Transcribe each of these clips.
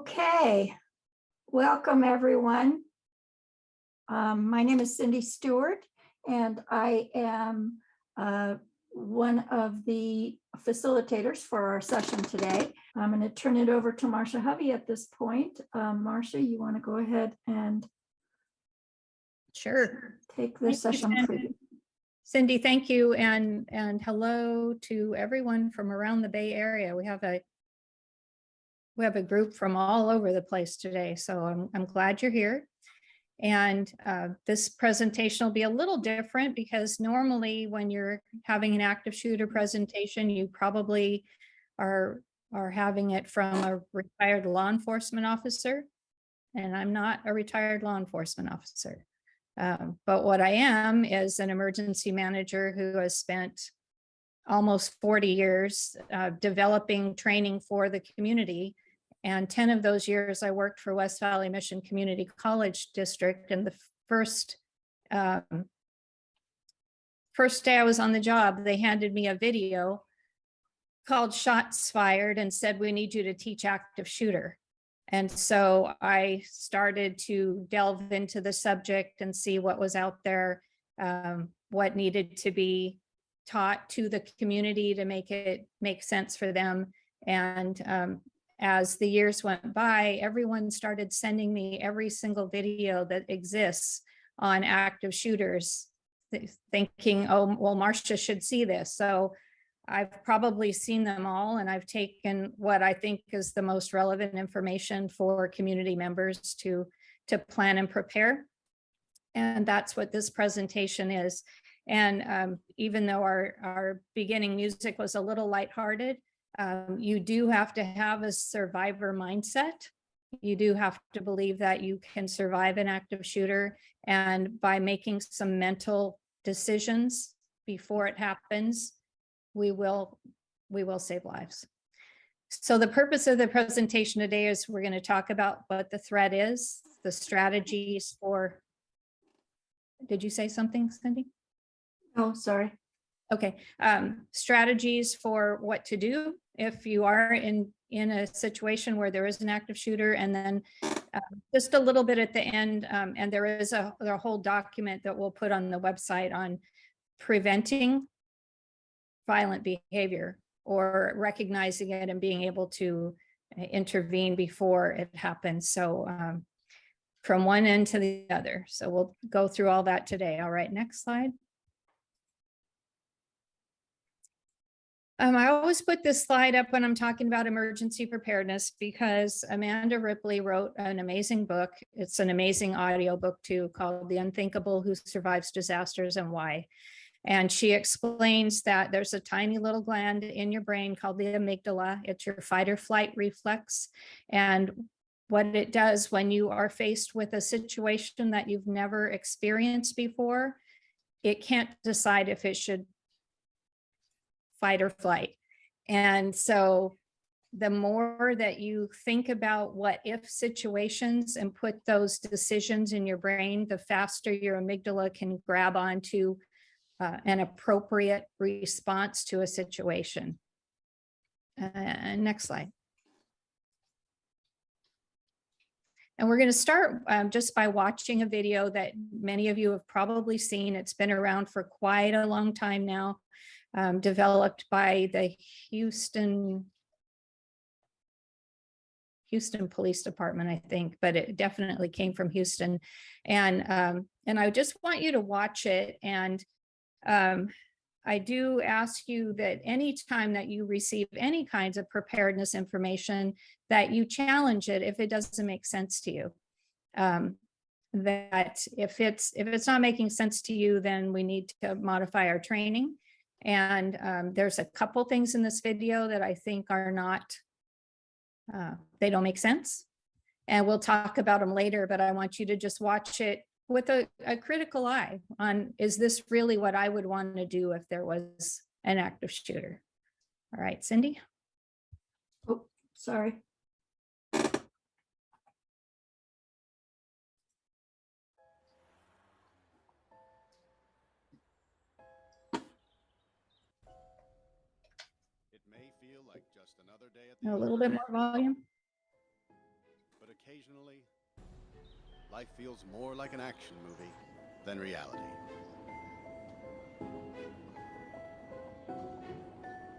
Okay, welcome everyone. My name is Cindy Stewart, and I am one of the facilitators for our session today. I'm going to turn it over to Marcia Hovey at this point. Marcia, you want to go ahead and Sure. take the session? Cindy, thank you, and hello to everyone from around the Bay Area. We have a group from all over the place today, so I'm glad you're here. And this presentation will be a little different because normally when you're having an active shooter presentation, you probably are having it from a retired law enforcement officer, and I'm not a retired law enforcement officer. But what I am is an emergency manager who has spent almost 40 years developing training for the community. And 10 of those years I worked for West Valley Mission Community College District. And the first day I was on the job, they handed me a video called Shots Fired and said, "We need you to teach active shooter." And so I started to delve into the subject and see what was out there, what needed to be taught to the community to make it make sense for them. And as the years went by, everyone started sending me every single video that exists on active shooters, thinking, oh, well, Marcia should see this. So I've probably seen them all, and I've taken what I think is the most relevant information for community members to plan and prepare. And that's what this presentation is. And even though our beginning music was a little lighthearted, you do have to have a survivor mindset. You do have to believe that you can survive an active shooter. And by making some mental decisions before it happens, we will save lives. So the purpose of the presentation today is we're going to talk about what the threat is, the strategies for. Did you say something, Cindy? Oh, sorry. Okay. Strategies for what to do if you are in a situation where there is an active shooter, and then just a little bit at the end. And there is a whole document that we'll put on the website on preventing violent behavior or recognizing it and being able to intervene before it happens. So from one end to the other. So we'll go through all that today. All right, next slide. I always put this slide up when I'm talking about emergency preparedness because Amanda Ripley wrote an amazing book. It's an amazing audio book too, called The Unthinkable: Who Survives Disasters and Why. And she explains that there's a tiny little gland in your brain called the amygdala. It's your fight or flight reflex. And what it does when you are faced with a situation that you've never experienced before, it can't decide if it should fight or flight. And so the more that you think about what if situations and put those decisions in your brain, the faster your amygdala can grab onto an appropriate response to a situation. Next slide. And we're going to start just by watching a video that many of you have probably seen. It's been around for quite a long time now, developed by the Houston Police Department, I think, but it definitely came from Houston. And I just want you to watch it. And I do ask you that anytime that you receive any kinds of preparedness information, that you challenge it if it doesn't make sense to you. That if it's not making sense to you, then we need to modify our training. And there's a couple things in this video that I think are not, they don't make sense. And we'll talk about them later, but I want you to just watch it with a critical eye on, is this really what I would want to do if there was an active shooter? All right, Cindy. Oh, sorry. It may feel like just another day at the A little bit more volume. occasionally, life feels more like an action movie than reality.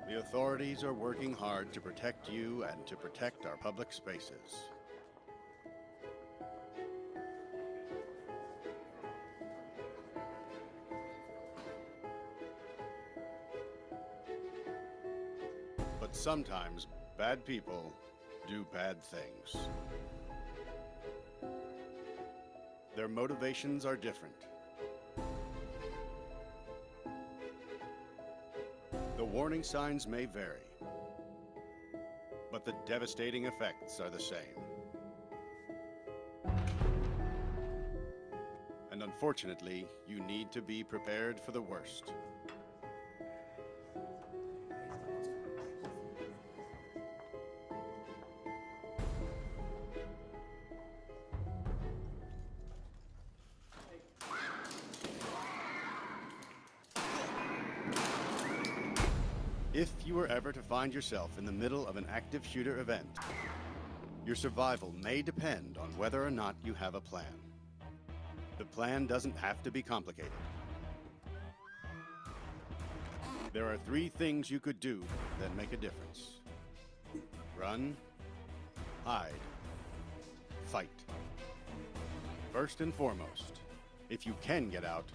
The authorities are working hard to protect you and to protect our public spaces. But sometimes bad people do bad things. Their motivations are different. The warning signs may vary, but the devastating effects are the same. And unfortunately, you need to be prepared for the worst. If you were ever to find yourself in the middle of an active shooter event, your survival may depend on whether or not you have a plan. The plan doesn't have to be complicated. There are 3 things you could do that make a difference. Run, hide, fight. First and foremost, if you can get out,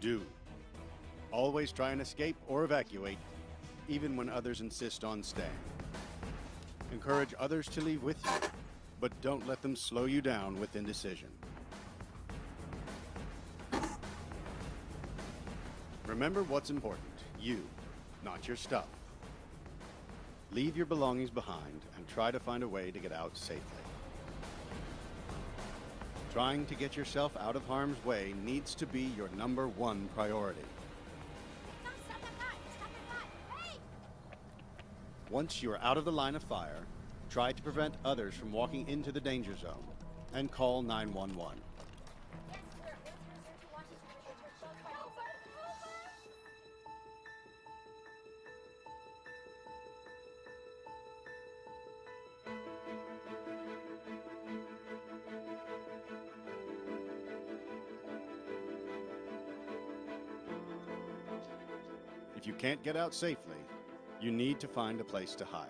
do. Always try and escape or evacuate, even when others insist on staying. Encourage others to leave with you, but don't let them slow you down with indecision. Remember what's important, you, not your stuff. Leave your belongings behind and try to find a way to get out safely. Trying to get yourself out of harm's way needs to be your #1 priority. Once you are out of the line of fire, try to prevent others from walking into the danger zone and call 911. If you can't get out safely, you need to find a place to hide.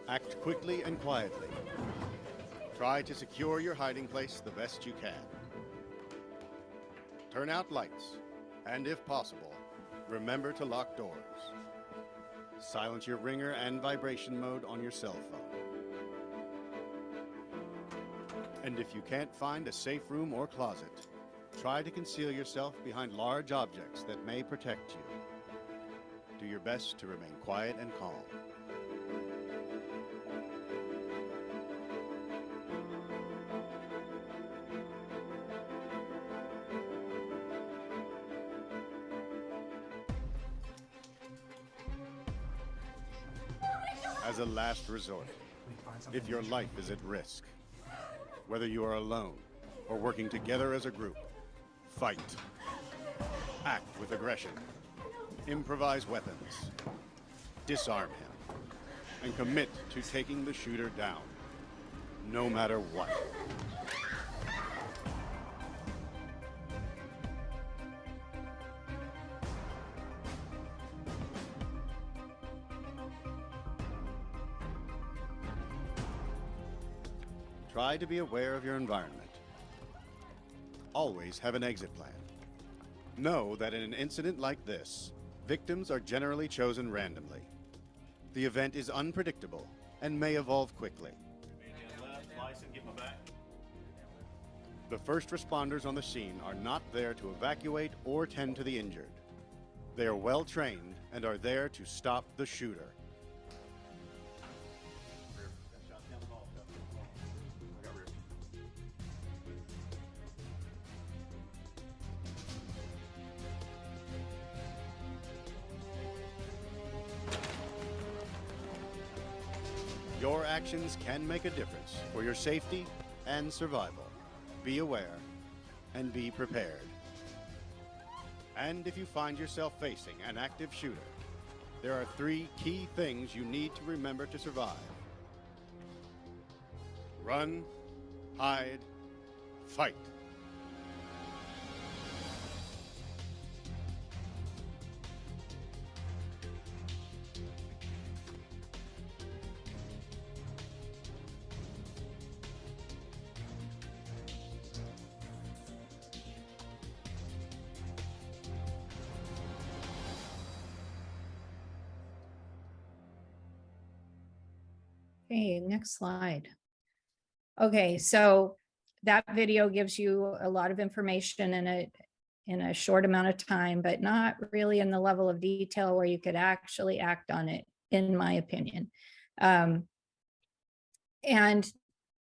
Act quickly and quietly. Try to secure your hiding place the best you can. Turn out lights, and if possible, remember to lock doors. Silence your ringer and vibration mode on your cell phone. And if you can't find a safe room or closet, try to conceal yourself behind large objects that may protect you. Do your best to remain quiet and calm. As a last resort, if your life is at risk, whether you are alone or working together as a group, fight. Act with aggression. Improvise weapons. Disarm him. And commit to taking the shooter down, no matter what. Try to be aware of your environment. Always have an exit plan. Know that in an incident like this, victims are generally chosen randomly. The event is unpredictable and may evolve quickly. The first responders on the scene are not there to evacuate or tend to the injured. They are well trained and are there to stop the shooter. Your actions can make a difference for your safety and survival. Be aware and be prepared. And if you find yourself facing an active shooter, there are 3 key things you need to remember to survive. Run, hide, fight. Okay, next slide. Okay, so that video gives you a lot of information in a short amount of time, but not really in the level of detail where you could actually act on it, in my opinion. And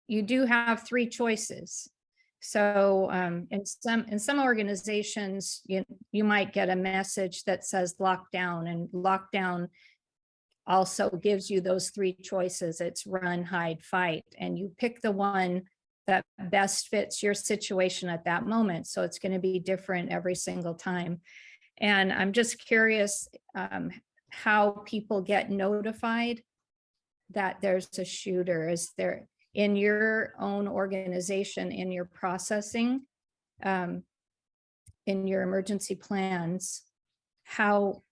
you do have 3 choices. So in some organizations, you might get a message that says lockdown, and lockdown also gives you those 3 choices. It's run, hide, fight, and you pick the one that best fits your situation at that moment. So it's going to be different every single time. And I'm just curious how people get notified that there's a shooter. Is there, in your own organization, in your processing, in your emergency plans, how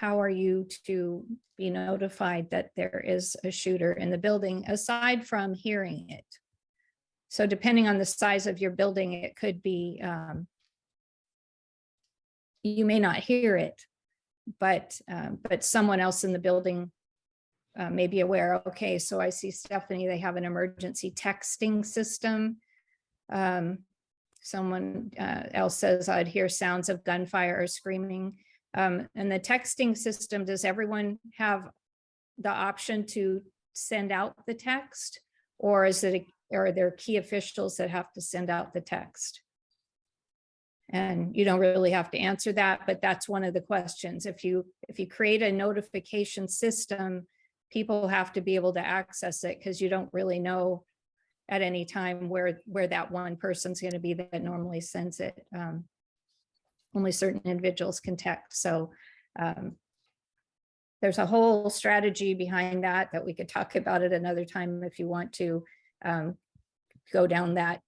are you to be notified that there is a shooter in the building, aside from hearing it? So depending on the size of your building, it could be, you may not hear it, but someone else in the building may be aware. Okay, so I see Stephanie, they have an emergency texting system. Someone else says, I'd hear sounds of gunfire or screaming. And the texting system, does everyone have the option to send out the text, or are there key officials that have to send out the text? And you don't really have to answer that, but that's one of the questions. If you create a notification system, people have to be able to access it, because you don't really know at any time where that one person's going to be that normally sends it. Only certain individuals can text. So there's a whole strategy behind that we could talk about at another time if you want to go down that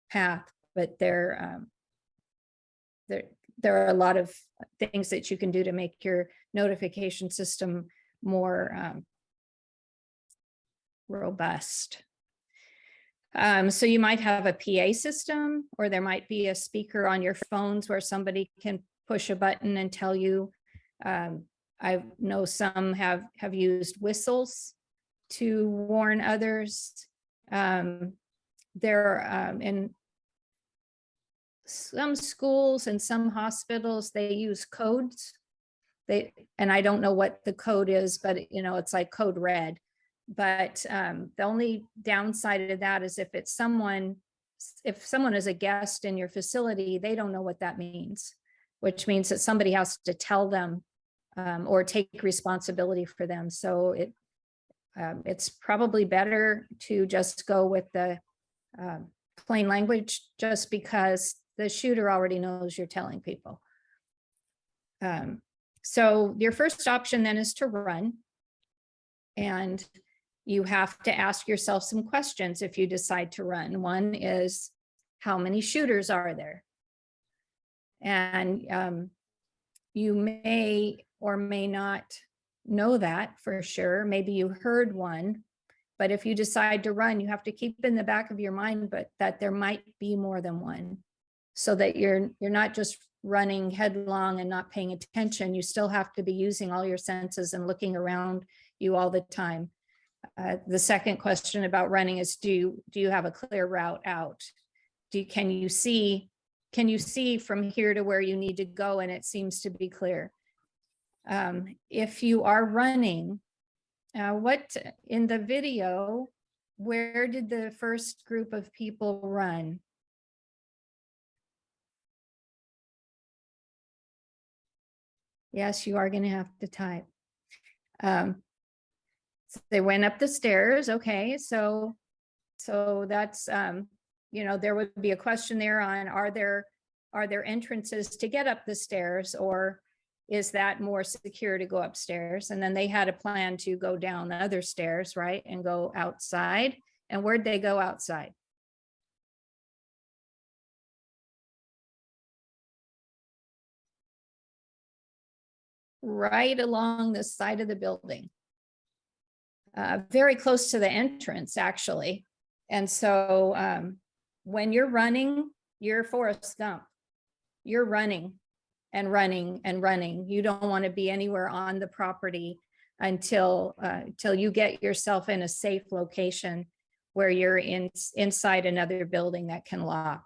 path. But there are a lot of things that you can do to make your notification system more robust. So you might have a PA system, or there might be a speaker on your phones where somebody can push a button and tell you. I know some have used whistles to warn others. In some schools and some hospitals, they use codes. And I don't know what the code is, but it's like code red. But the only downside of that is if someone is a guest in your facility, they don't know what that means, which means that somebody has to tell them or take responsibility for them. So it's probably better to just go with the plain language, just because the shooter already knows you're telling people. So your first option then is to run. And you have to ask yourself some questions if you decide to run. One is, how many shooters are there? And you may or may not know that for sure. Maybe you heard one, but if you decide to run, you have to keep in the back of your mind, but that there might be more than one, so that you're not just running headlong and not paying attention. You still have to be using all your senses and looking around you all the time. The second question about running is, do you have a clear route out? Can you see from here to where you need to go, and it seems to be clear? If you are running, what in the video, where did the first group of people run? Yes, you are going to have to type. So they went up the stairs. Okay, so that's you know, there would be a question there on, are there entrances to get up the stairs, or is that more secure to go upstairs? And then they had a plan to go down the other stairs, right, and go outside. And where'd they go outside? Right along the side of the building. Very close to the entrance, actually. And so when you're running, you're Forrest Gump. You're running and running and running. You don't want to be anywhere on the property until you get yourself in a safe location where you're inside another building that can lock.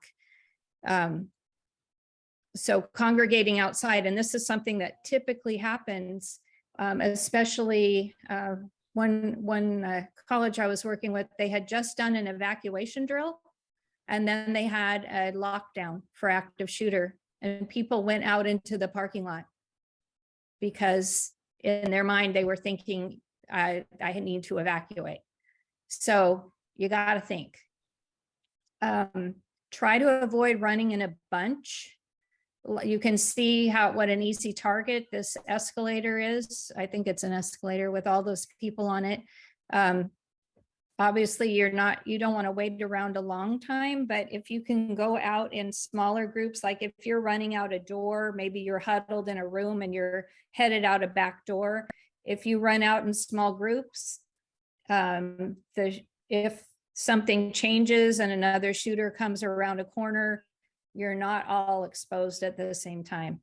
So congregating outside, and this is something that typically happens, especially one college I was working with, they had just done an evacuation drill, and then they had a lockdown for active shooter, and people went out into the parking lot because in their mind they were thinking, I need to evacuate. So you got to think. Try to avoid running in a bunch. You can see what an easy target this escalator is. I think it's an escalator with all those people on it. Obviously you don't want to wait around a long time, but if you can go out in smaller groups, like if you're running out a door, maybe you're huddled in a room and you're headed out a back door. If you run out in small groups, if something changes and another shooter comes around a corner, you're not all exposed at the same time.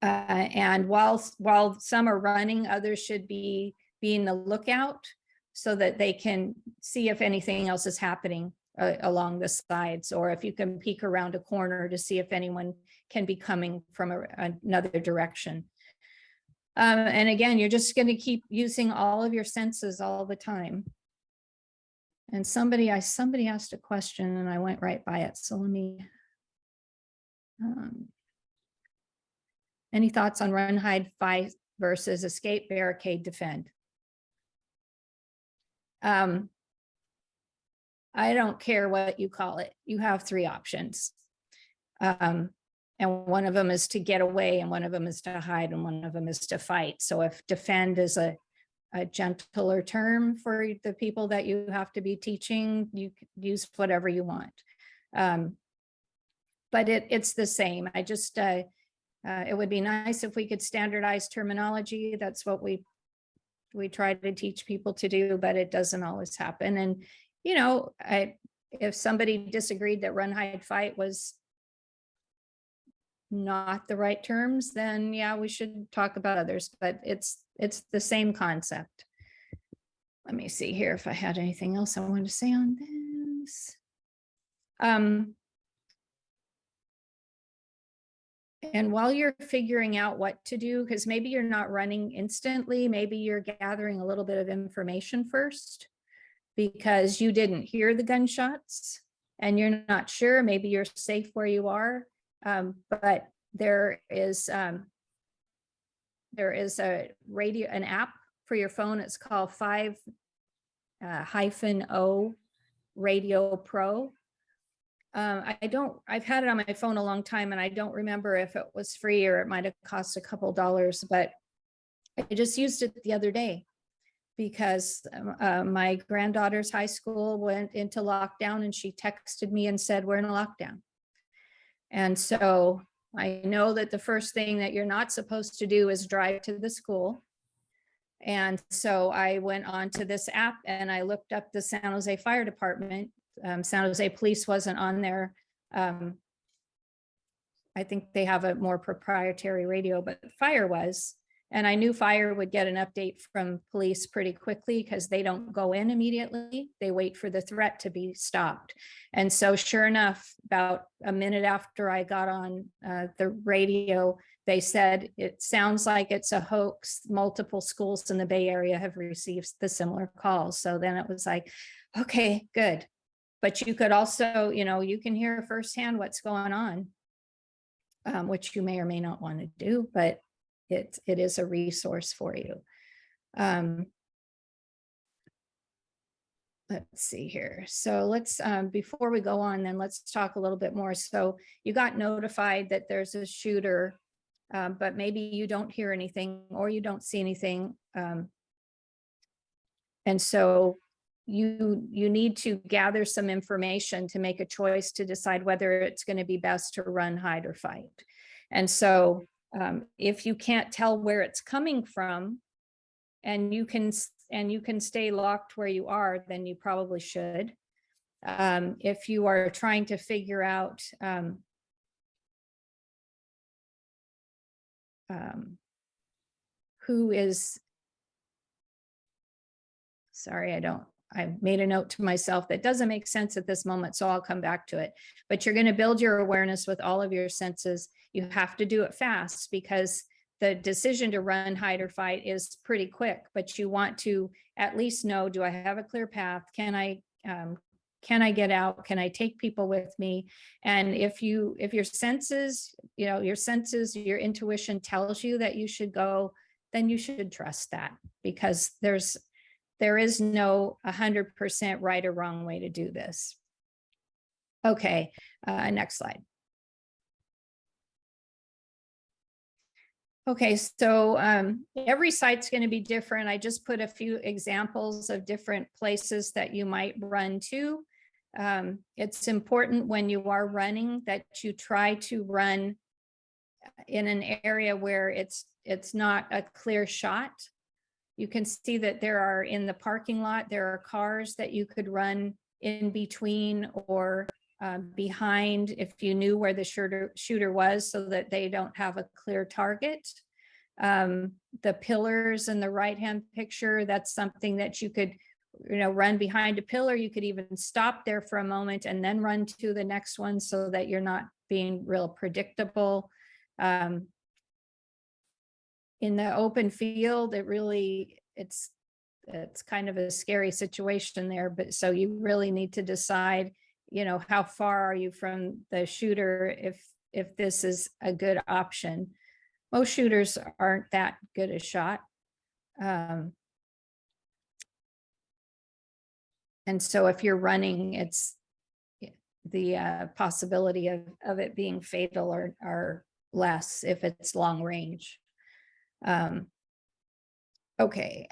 And while some are running, others should be being the lookout so that they can see if anything else is happening along the sides, or if you can peek around a corner to see if anyone can be coming from another direction. And again, you're just going to keep using all of your senses all the time. And somebody asked a question and I went right by it. So let me, any thoughts on run, hide, fight versus escape, barricade, defend? I don't care what you call it. You have three options. And one of them is to get away, and one of them is to hide, and one of them is to fight. So if defend is a gentler term for the people that you have to be teaching, you use whatever you want. But it's the same. I just, it would be nice if we could standardize terminology. That's what we try to teach people to do, but it doesn't always happen. And, you know, if somebody disagreed that run, hide, fight was not the right terms, then yeah, we should talk about others, but it's the same concept. Let me see here if I had anything else I wanted to say on this. And while you're figuring out what to do, because maybe you're not running instantly, maybe you're gathering a little bit of information first because you didn't hear the gunshots and you're not sure, maybe you're safe where you are. But there is a radio, an app for your phone. It's called 5-O Radio Pro. I've had it on my phone a long time and I don't remember if it was free or it might have cost a couple dollars, but I just used it the other day because my granddaughter's high school went into lockdown and she texted me and said, we're in a lockdown. And so I know that the first thing that you're not supposed to do is drive to the school. And so I went on to this app and I looked up the San Jose Fire Department. San Jose Police wasn't on there. I think they have a more proprietary radio, but fire was. And I knew fire would get an update from police pretty quickly because they don't go in immediately. They wait for the threat to be stopped. And so sure enough, about a minute after I got on the radio, they said, it sounds like it's a hoax. Multiple schools in the Bay Area have received the similar calls. So then it was like, okay, good. But you could also, you know, you can hear firsthand what's going on, which you may or may not want to do, but it is a resource for you. let's see here. So let's, before we go on, then let's talk a little bit more. So you got notified that there's a shooter, but maybe you don't hear anything or you don't see anything. And so you need to gather some information to make a choice to decide whether it's going to be best to run, hide, or fight. And so if you can't tell where it's coming from, and you can stay locked where you are, then you probably should. If you are trying to figure out who is, sorry, I made a note to myself that doesn't make sense at this moment, so I'll come back to it. But you're going to build your awareness with all of your senses. You have to do it fast because the decision to run, hide, or fight is pretty quick, but you want to at least know, do I have a clear path? Can I get out? Can I take people with me? And if your senses, your intuition tells you that you should go, then you should trust that, because there is no 100% right or wrong way to do this. Okay, next slide. Okay, so every site's going to be different. I just put a few examples of different places that you might run to. It's important when you are running that you try to run in an area where it's not a clear shot. You can see that there are, in the parking lot, there are cars that you could run in between or behind if you knew where the shooter was, so that they don't have a clear target. The pillars in the right-hand picture, that's something that you could, run behind a pillar. You could even stop there for a moment and then run to the next one so that you're not being real predictable. In the open field, it's kind of a scary situation there, but so you really need to decide, how far are you from the shooter if this is a good option. Most shooters aren't that good a shot. And so if you're running, it's the possibility of it being fatal or less if it's long range. Okay.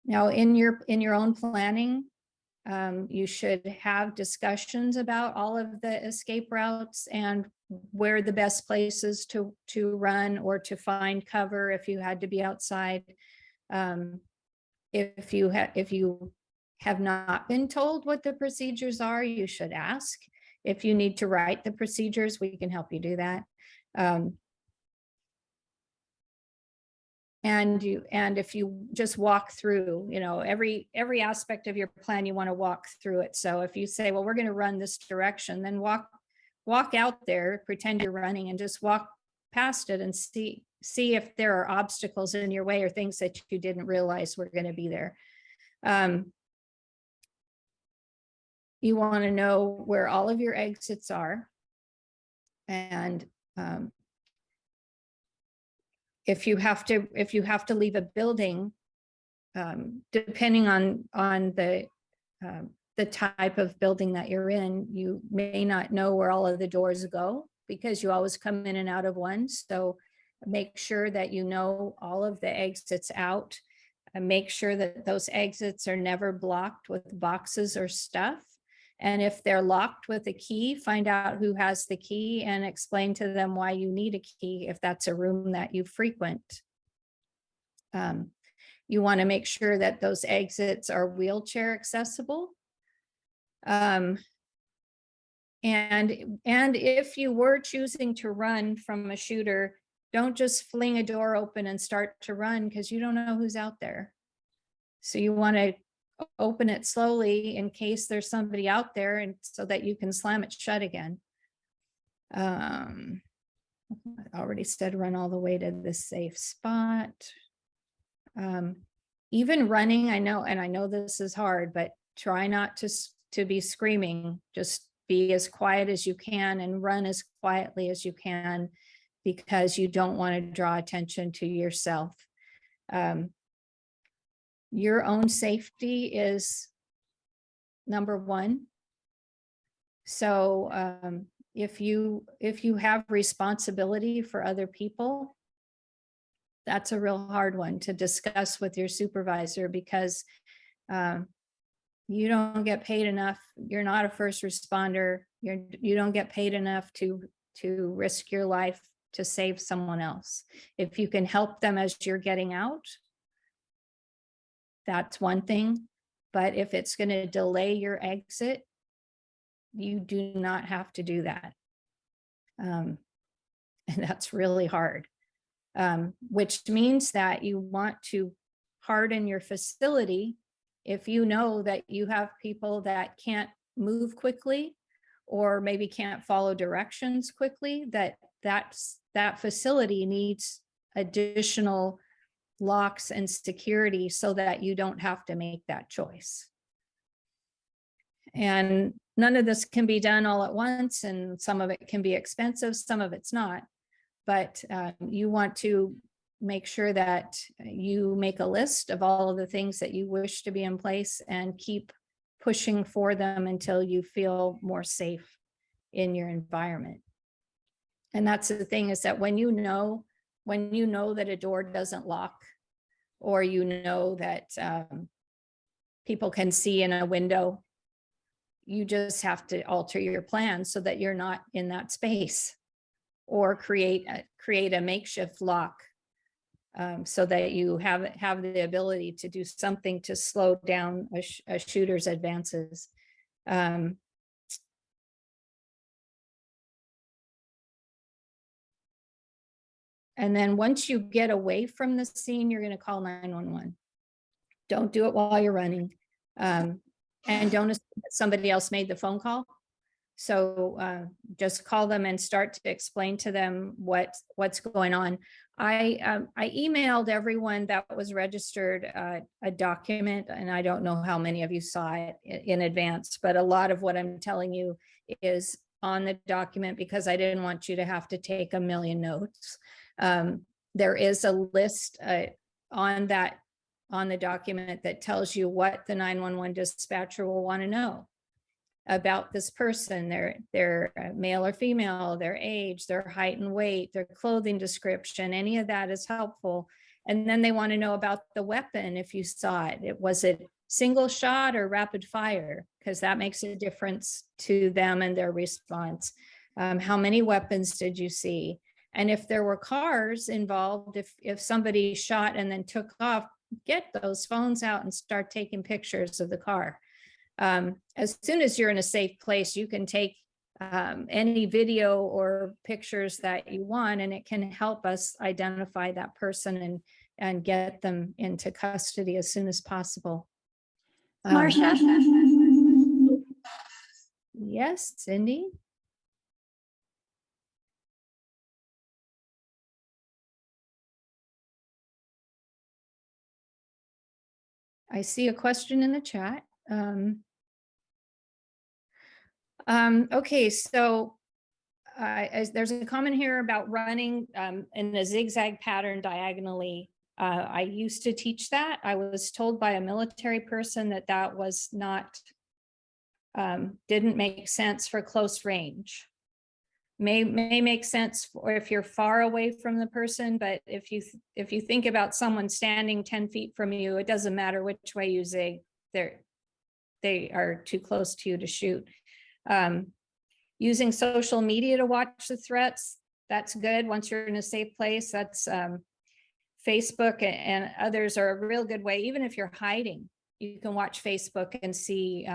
Now in your own planning, you should have discussions about all of the escape routes and where the best places to run or to find cover if you had to be outside. If you have not been told what the procedures are, you should ask. If you need to write the procedures, we can help you do that. And if you just walk through, every aspect of your plan, you want to walk through it. So if you say, well, we're going to run this direction, then walk out there, pretend you're running, and just walk past it and see if there are obstacles in your way or things that you didn't realize were going to be there. You want to know where all of your exits are. And if you have to leave a building, depending on the type of building that you're in, you may not know where all of the doors go because you always come in and out of one. So make sure that you know all of the exits out, and make sure that those exits are never blocked with boxes or stuff. And if they're locked with a key, find out who has the key and explain to them why you need a key if that's a room that you frequent. You want to make sure that those exits are wheelchair accessible. And if you were choosing to run from a shooter, don't just fling a door open and start to run, because you don't know who's out there. So you want to open it slowly in case there's somebody out there, and so that you can slam it shut again. I already said run all the way to the safe spot. Even running, I know this is hard, but try not to be screaming. Just be as quiet as you can and run as quietly as you can, because you don't want to draw attention to yourself. Your own safety is number one. So if you have responsibility for other people, that's a real hard one to discuss with your supervisor, because you don't get paid enough. You're not a first responder. You don't get paid enough to risk your life to save someone else. If you can help them as you're getting out, that's one thing. But if it's going to delay your exit, you do not have to do that. And that's really hard, which means that you want to harden your facility. If you know that you have people that can't move quickly, or maybe can't follow directions quickly, that facility needs additional locks and security so that you don't have to make that choice. And none of this can be done all at once, and some of it can be expensive, some of it's not. But you want to make sure that you make a list of all of the things that you wish to be in place and keep pushing for them until you feel more safe in your environment. And that's the thing, is that when you know that a door doesn't lock, or you know that people can see in a window, you just have to alter your plan so that you're not in that space, or create a makeshift lock, so that you have the ability to do something to slow down a shooter's advances. And then once you get away from the scene, you're going to call 911. Don't do it while you're running. And don't assume that somebody else made the phone call. So just call them and start to explain to them what's going on. I emailed everyone that was registered a document, and I don't know how many of you saw it in advance, but a lot of what I'm telling you is on the document, because I didn't want you to have to take a million notes. There is a list on the document that tells you what the 911 dispatcher will want to know about this person, their male or female, their age, their height and weight, their clothing description. Any of that is helpful. And then they want to know about the weapon. If you saw it, was it single shot or rapid fire? Because that makes a difference to them and their response. How many weapons did you see? And if there were cars involved, if somebody shot and then took off, get those phones out and start taking pictures of the car. As soon as you're in a safe place, you can take any video or pictures that you want, and it can help us identify that person and get them into custody as soon as possible. Marcia? Yes, Cindy? I see a question in the chat. Okay, so there's a comment here about running in a zigzag pattern diagonally. I used to teach that. I was told by a military person that was not, didn't make sense for close range. May make sense for if you're far away from the person, but if you think about someone standing 10 feet from you, it doesn't matter which way you zig, they are too close to you to shoot. Using social media to watch the threats, that's good. Once you're in a safe place, that's Facebook and others are a real good way. Even if you're hiding, you can watch Facebook and see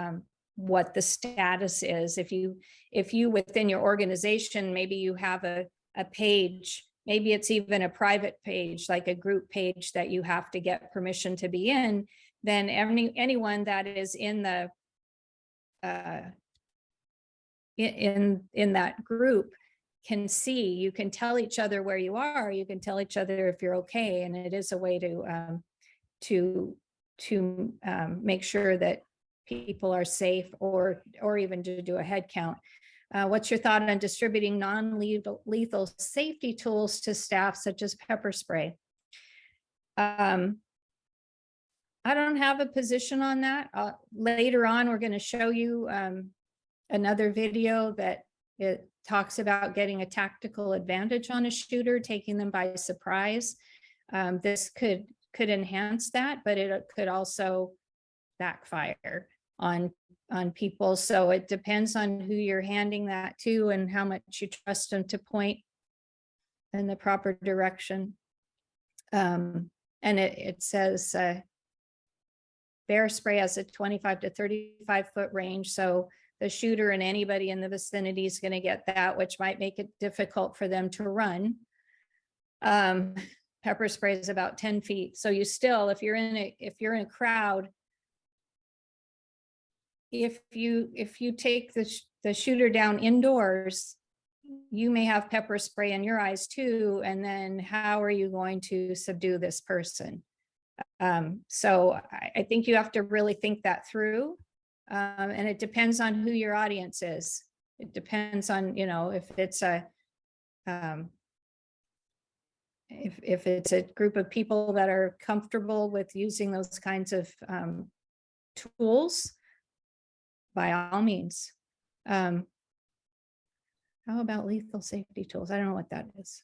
what the status is. If you within your organization, maybe you have a page, maybe it's even a private page, like a group page that you have to get permission to be in, then anyone that is in the in that group can see. You can tell each other where you are. You can tell each other if you're okay, and it is a way to make sure that people are safe, or even to do a head count. What's your thought on distributing non-lethal safety tools to staff, such as pepper spray? I don't have a position on that. Later on, we're going to show you another video that it talks about getting a tactical advantage on a shooter, taking them by surprise. This could enhance that, but it could also backfire on people. So it depends on who you're handing that to and how much you trust them to point in the proper direction. And it says bear spray has a 25 to 35 foot range. So the shooter and anybody in the vicinity is going to get that, which might make it difficult for them to run. Pepper spray is about 10 feet. So you still, if you're in a crowd, if you take the shooter down indoors, you may have pepper spray in your eyes too. And then how are you going to subdue this person? So I think you have to really think that through. And it depends on who your audience is. It depends on, if it's if it's a group of people that are comfortable with using those kinds of tools, by all means. How about lethal safety tools? I don't know what that is.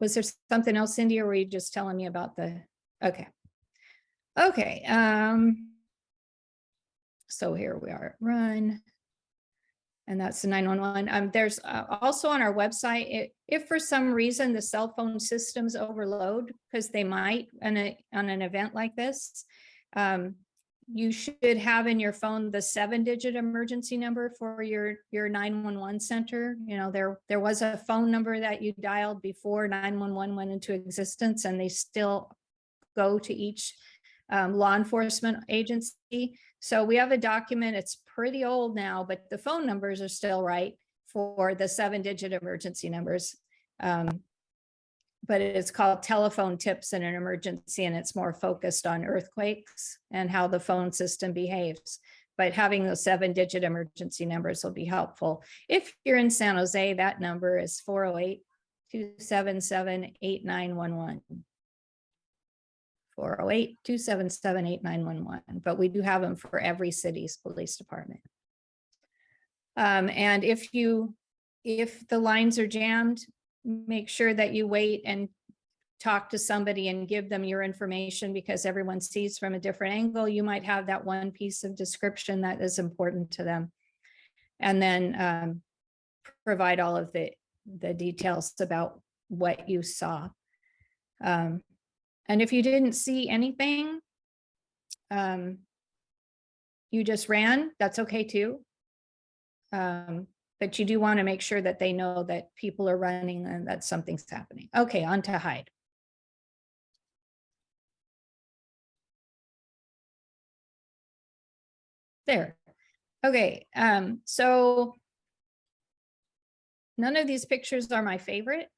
Was there something else, Cindy, or were you just telling me about the, okay. So here we are, run. And that's the 911. There's also on our website, if for some reason the cell phone systems overload, because they might on an event like this, you should have in your phone the 7-digit emergency number for your 911 center. There was a phone number that you dialed before 911 went into existence, and they still go to each law enforcement agency. So we have a document, it's pretty old now, but the phone numbers are still right for the 7-digit emergency numbers. But it's called Telephone Tips in an Emergency, and it's more focused on earthquakes and how the phone system behaves. But having those 7-digit emergency numbers will be helpful. If you're in San Jose, that number is 408-277-8911. 408-277-8911. But we do have them for every city's police department. And if the lines are jammed, make sure that you wait and talk to somebody and give them your information, because everyone sees from a different angle. You might have that one piece of description that is important to them. And then provide all of the details about what you saw. And if you didn't see anything, you just ran, that's okay too. But you do want to make sure that they know that people are running and that something's happening. Okay, on to hide. There. Okay, so none of these pictures are my favorite.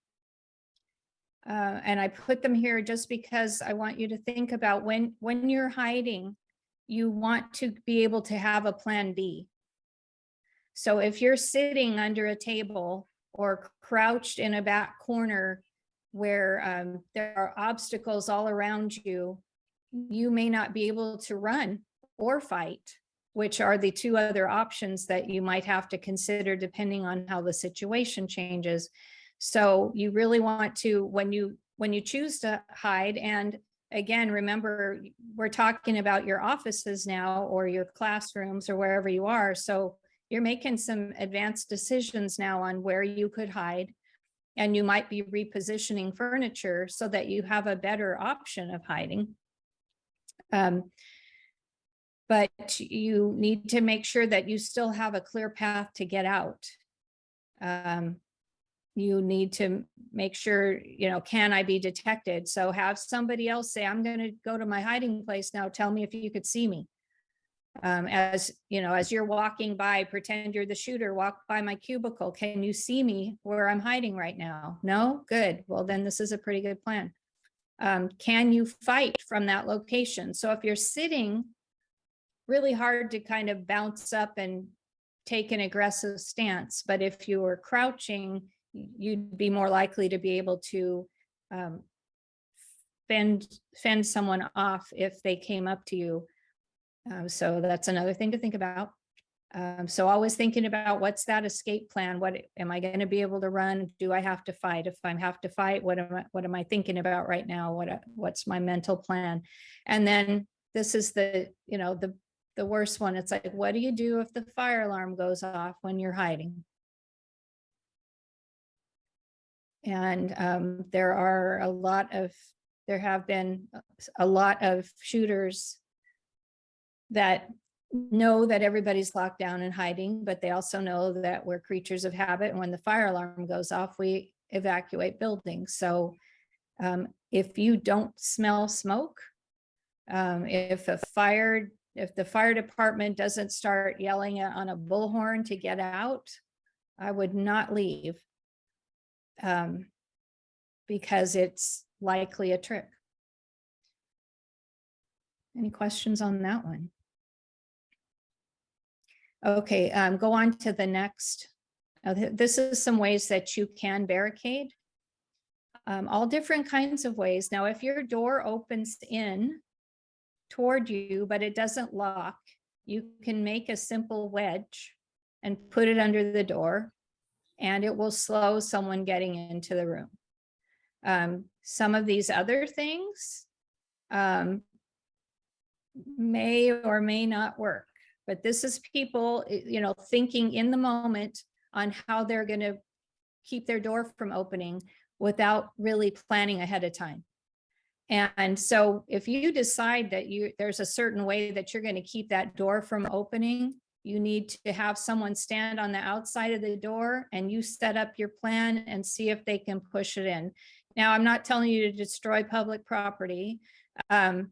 And I put them here just because I want you to think about when you're hiding, you want to be able to have a plan B. So if you're sitting under a table or crouched in a back corner where there are obstacles all around you, you may not be able to run or fight, which are the two other options that you might have to consider depending on how the situation changes. So you really want to, when you choose to hide, and again, remember, we're talking about your offices now or your classrooms or wherever you are. So you're making some advanced decisions now on where you could hide, and you might be repositioning furniture so that you have a better option of hiding. But you need to make sure that you still have a clear path to get out. You need to make sure, can I be detected? So have somebody else say, I'm going to go to my hiding place now. Tell me if you could see me. As you're walking by, pretend you're the shooter, walk by my cubicle. Can you see me where I'm hiding right now? No? Good. Well, then this is a pretty good plan. Can you fight from that location? So if you're sitting, really hard to kind of bounce up and take an aggressive stance. But if you were crouching, you'd be more likely to be able to fend someone off if they came up to you. So that's another thing to think about. So always thinking about what's that escape plan? What am I going to be able to run? Do I have to fight? If I have to fight, what am I thinking about right now? What's my mental plan? And then this is the worst one. It's like, what do you do if the fire alarm goes off when you're hiding? And there have been a lot of shooters that know that everybody's locked down and hiding, but they also know that we're creatures of habit. And when the fire alarm goes off, we evacuate buildings. So if you don't smell smoke, if the fire department doesn't start yelling on a bullhorn to get out, I would not leave, because it's likely a trick. Any questions on that one? Okay, go on to the next. This is some ways that you can barricade. All different kinds of ways. Now, if your door opens in toward you, but it doesn't lock, you can make a simple wedge and put it under the door, and it will slow someone getting into the room. Some of these other things may or may not work. But this is people, thinking in the moment on how they're going to keep their door from opening without really planning ahead of time. And so if you decide that there's a certain way that you're going to keep that door from opening, you need to have someone stand on the outside of the door and you set up your plan and see if they can push it in. Now, I'm not telling you to destroy public property, but,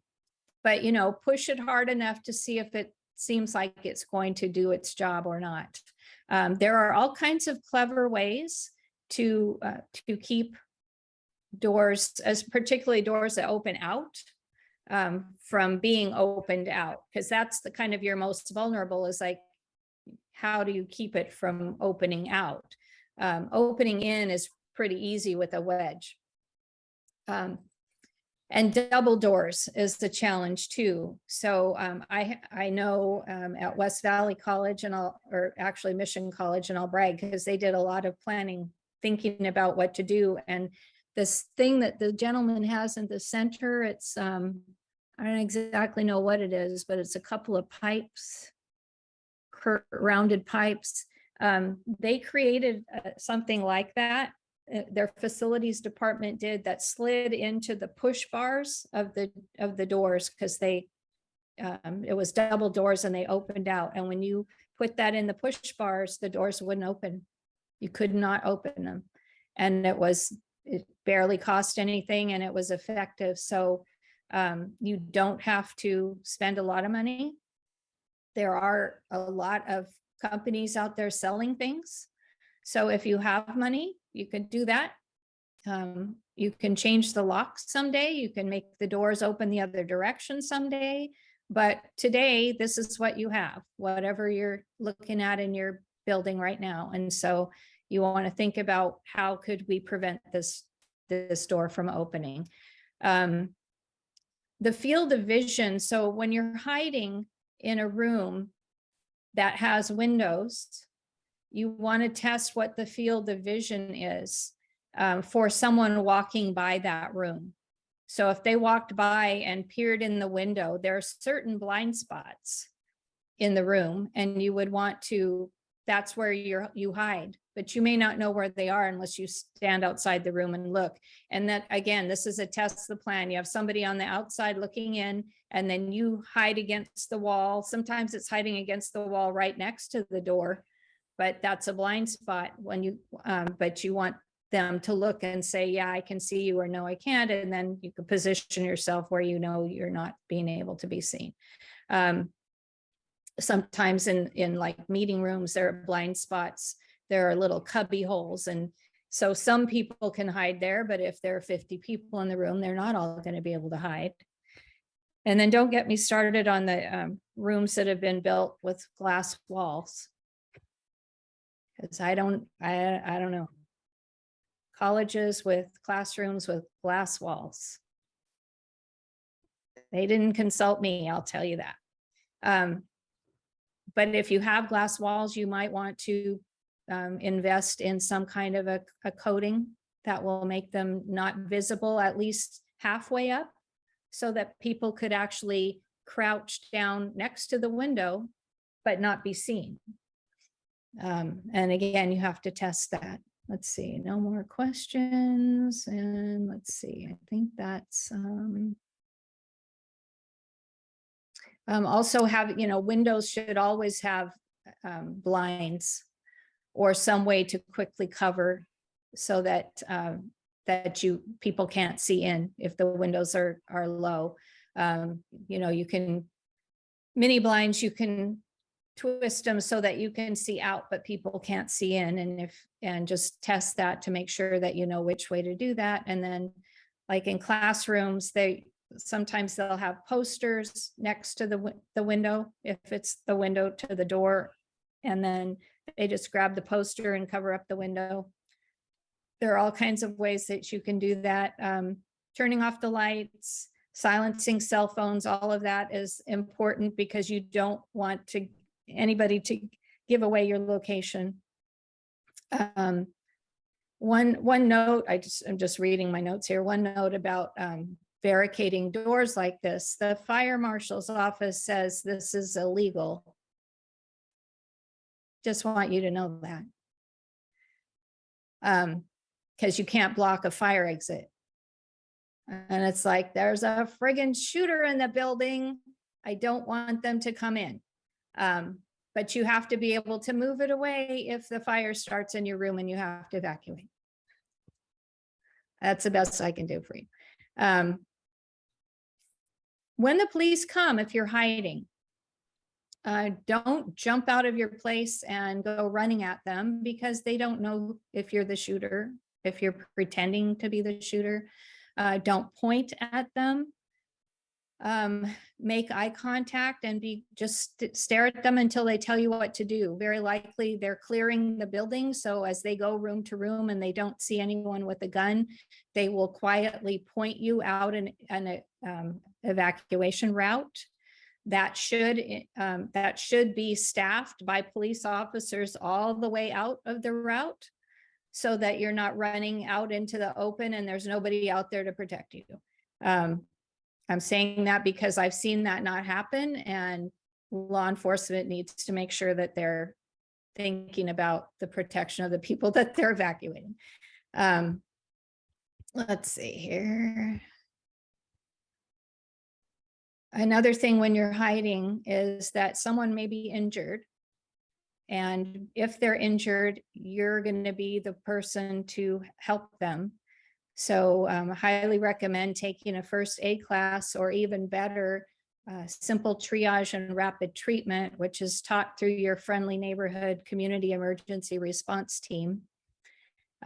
push it hard enough to see if it seems like it's going to do its job or not. There are all kinds of clever ways to keep doors, as particularly doors that open out, from being opened out, because that's the kind of your most vulnerable, is like, how do you keep it from opening out? Opening in is pretty easy with a wedge. And double doors is the challenge too. So I know at West Valley College or actually Mission College, and I'll brag because they did a lot of planning, thinking about what to do. And this thing that the gentleman has in the center, it's, I don't exactly know what it is, but it's a couple of pipes, rounded pipes. They created something like that. Their facilities department did, that slid into the push bars of the doors, because it was double doors and they opened out. And when you put that in the push bars, the doors wouldn't open. You could not open them. And it barely cost anything, and it was effective. So you don't have to spend a lot of money. There are a lot of companies out there selling things. So if you have money, you can do that. You can change the locks someday. You can make the doors open the other direction someday. But today, this is what you have, whatever you're looking at in your building right now. And so you want to think about, how could we prevent this door from opening? The field of vision. So when you're hiding in a room that has windows, you want to test what the field of vision is for someone walking by that room. So if they walked by and peered in the window, there are certain blind spots in the room, and you would want to, that's where you hide, but you may not know where they are unless you stand outside the room and look. And that, again, this is a test the plan. You have somebody on the outside looking in, and then you hide against the wall. Sometimes it's hiding against the wall right next to the door, but that's a blind spot when you, but you want them to look and say, yeah, I can see you, or no, I can't. And then you can position yourself where you're not being able to be seen. Sometimes in like meeting rooms, there are blind spots. There are little cubby holes. And so some people can hide there, but if there are 50 people in the room, they're not all going to be able to hide. And then don't get me started on the rooms that have been built with glass walls. Because I don't know. Colleges with classrooms with glass walls. They didn't consult me, I'll tell you that. But if you have glass walls, you might want to invest in some kind of a coating that will make them not visible, at least halfway up, so that people could actually crouch down next to the window, but not be seen. And again, you have to test that. Let's see, no more questions. And let's see, I think that's, also have, windows should always have blinds or some way to quickly cover so that people can't see in if the windows are low. You can, mini blinds, you can twist them so that you can see out, but people can't see in, and just test that to make sure that you know which way to do that. And then like in classrooms, sometimes they'll have posters next to the window, if it's the window to the door, and then they just grab the poster and cover up the window. There are all kinds of ways that you can do that. Turning off the lights, silencing cell phones, all of that is important because you don't want anybody to give away your location. One note, I'm just reading my notes here. One note about barricading doors like this. The fire marshal's office says this is illegal. Just want you to know that. Because you can't block a fire exit. And it's like, there's a friggin' shooter in the building. I don't want them to come in. But you have to be able to move it away if the fire starts in your room and you have to evacuate. That's the best I can do for you. When the police come, if you're hiding, don't jump out of your place and go running at them because they don't know if you're the shooter, if you're pretending to be the shooter. Don't point at them. Make eye contact and just stare at them until they tell you what to do. Very likely they're clearing the building. So as they go room to room and they don't see anyone with a gun, they will quietly point you out in an evacuation route. That should be staffed by police officers all the way out of the route so that you're not running out into the open and there's nobody out there to protect you. I'm saying that because I've seen that not happen, and law enforcement needs to make sure that they're thinking about the protection of the people that they're evacuating. Let's see here. Another thing when you're hiding is that someone may be injured. And if they're injured, you're going to be the person to help them. So I highly recommend taking a first aid class, or even better, simple triage and rapid treatment, which is taught through your friendly neighborhood community emergency response team.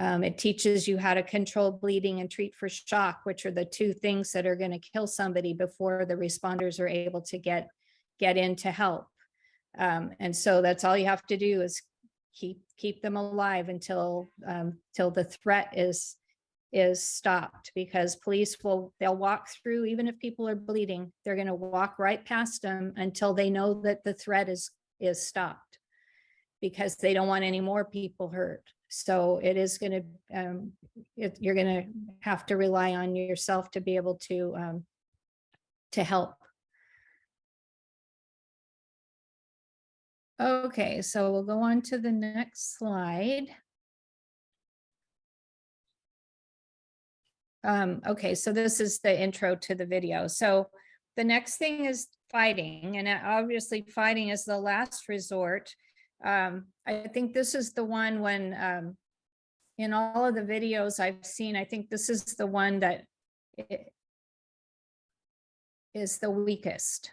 It teaches you how to control bleeding and treat for shock, which are the two things that are going to kill somebody before the responders are able to get in to help. And so that's all you have to do is keep them alive until the threat is stopped, because police they'll walk through, even if people are bleeding, they're going to walk right past them until they know that the threat is stopped, because they don't want any more people hurt. So it is going to, you're going to have to rely on yourself to be able to help. Okay, so we'll go on to the next slide. Okay, so this is the intro to the video. So the next thing is fighting, and obviously fighting is the last resort. I think this is the one when in all of the videos I've seen, I think this is the one that is the weakest.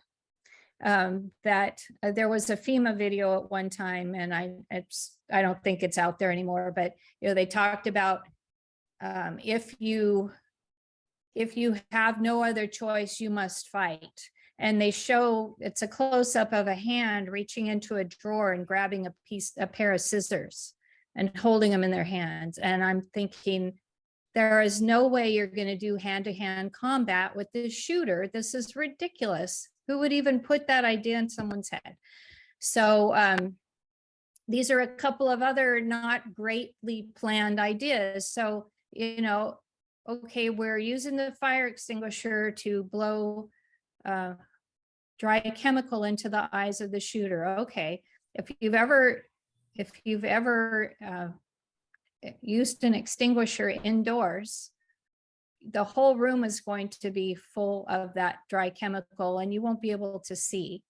That there was a FEMA video at one time, and I don't think it's out there anymore, but they talked about if you have no other choice, you must fight. And they show, it's a close-up of a hand reaching into a drawer and grabbing a pair of scissors and holding them in their hands. And I'm thinking, There is no way you're going to do hand-to-hand combat with this shooter. This is ridiculous. Who would even put that idea in someone's head? So these are a couple of other not greatly planned ideas. So, you know, okay, we're using the fire extinguisher to blow dry chemical into the eyes of the shooter. Okay, if you've ever used an extinguisher indoors, the whole room is going to be full of that dry chemical and you won't be able to see.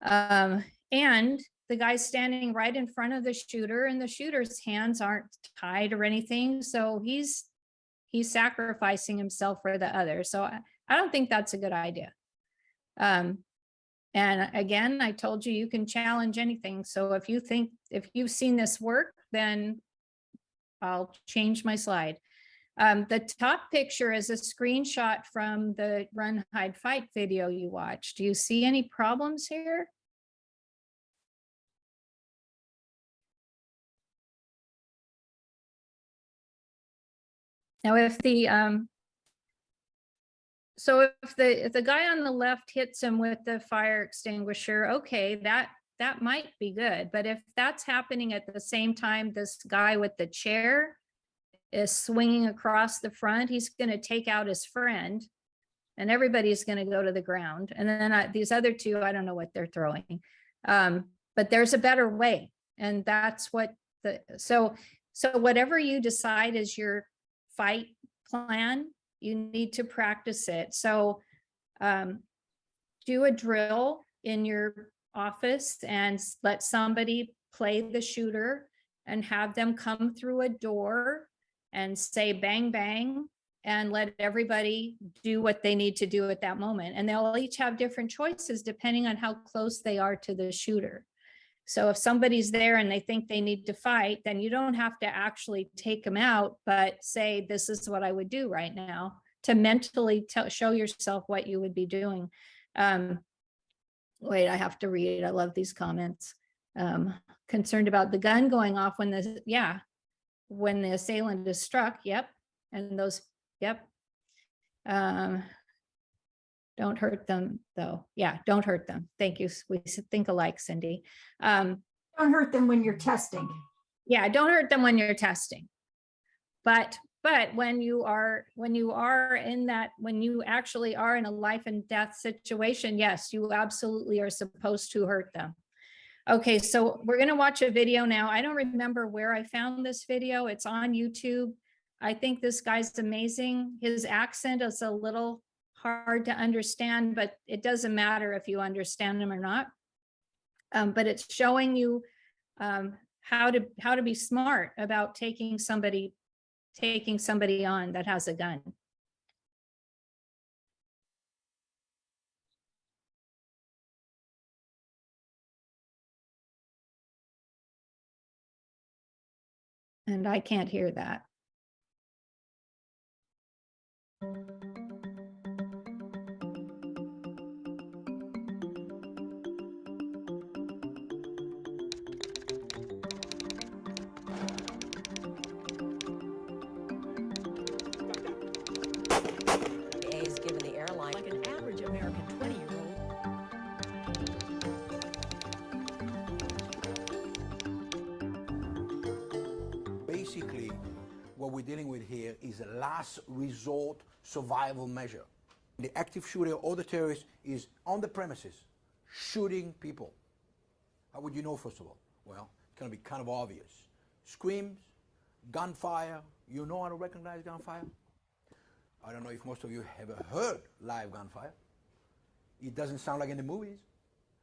And the guy's standing right in front of the shooter and the shooter's hands aren't tied or anything. So he's sacrificing himself for the other. So I don't think that's a good idea. And again, I told you, you can challenge anything. So if you've seen this work, then I'll change my slide. The top picture is a screenshot from the Run, Hide, Fight video you watched. Do you see any problems here? Now, if the if the guy on the left hits him with the fire extinguisher, okay, that might be good. But if that's happening at the same time, this guy with the chair is swinging across the front, he's going to take out his friend and everybody's going to go to the ground. And then these other two, I don't know what they're throwing. But there's a better way. And that's what so whatever you decide is your fight plan, you need to practice it. So do a drill in your office and let somebody play the shooter and have them come through a door and say bang, bang, and let everybody do what they need to do at that moment. And they'll each have different choices depending on how close they are to the shooter. So if somebody's there and they think they need to fight, then you don't have to actually take them out, but say, this is what I would do right now, to mentally show yourself what you would be doing. Wait, I have to read. I love these comments. Concerned about the gun going off when when the assailant is struck. Yep. And those, yep. Don't hurt them though. Yeah, don't hurt them. Thank you. We think alike, Cindy. Don't hurt them when you're testing. Yeah, don't hurt them when you're testing. But when you actually are in a life and death situation, yes, you absolutely are supposed to hurt them. Okay, so we're going to watch a video now. I don't remember where I found this video. It's on YouTube. I think this guy's amazing. His accent is a little hard to understand, but it doesn't matter if you understand him or not. But it's showing you how to be smart about taking somebody on that has a gun. And I can't hear that. Is given the airline like an average American 20-year-old. Basically, what we're dealing with here is a last resort survival measure. The active shooter or the terrorist is on the premises shooting people. How would you know, first of all? Well, it's going to be kind of obvious. Screams, gunfire. You know how to recognize gunfire? I don't know if most of you have ever heard live gunfire. It doesn't sound like in the movies.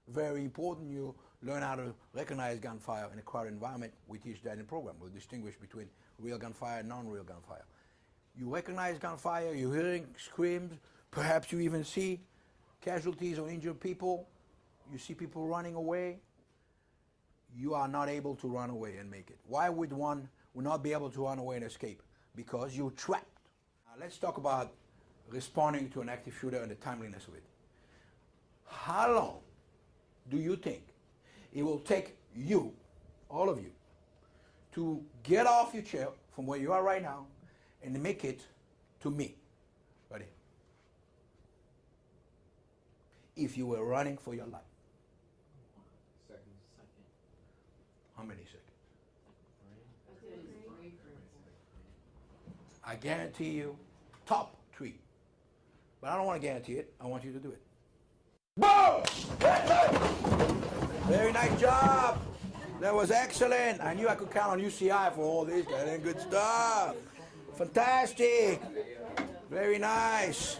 Very important you learn how to recognize gunfire in a crowded environment. We teach that in the program. We'll distinguish between real gunfire and non-real gunfire. You recognize gunfire, you're hearing screams, perhaps you even see casualties or injured people. You see people running away. You are not able to run away and make it. Why would one not be able to run away and escape? Because you're trapped. Let's talk about responding to an active shooter and the timeliness of it. How long do you think it will take you, all of you, to get off your chair from where you are right now and make it to me. Ready? If you were running for your life. How many seconds? I guarantee you, top 3. But I don't want to guarantee it. I want you to do it. Boom! Very nice job. That was excellent. I knew I could count on UCI for all this. That ain't good stuff. Fantastic. Very nice.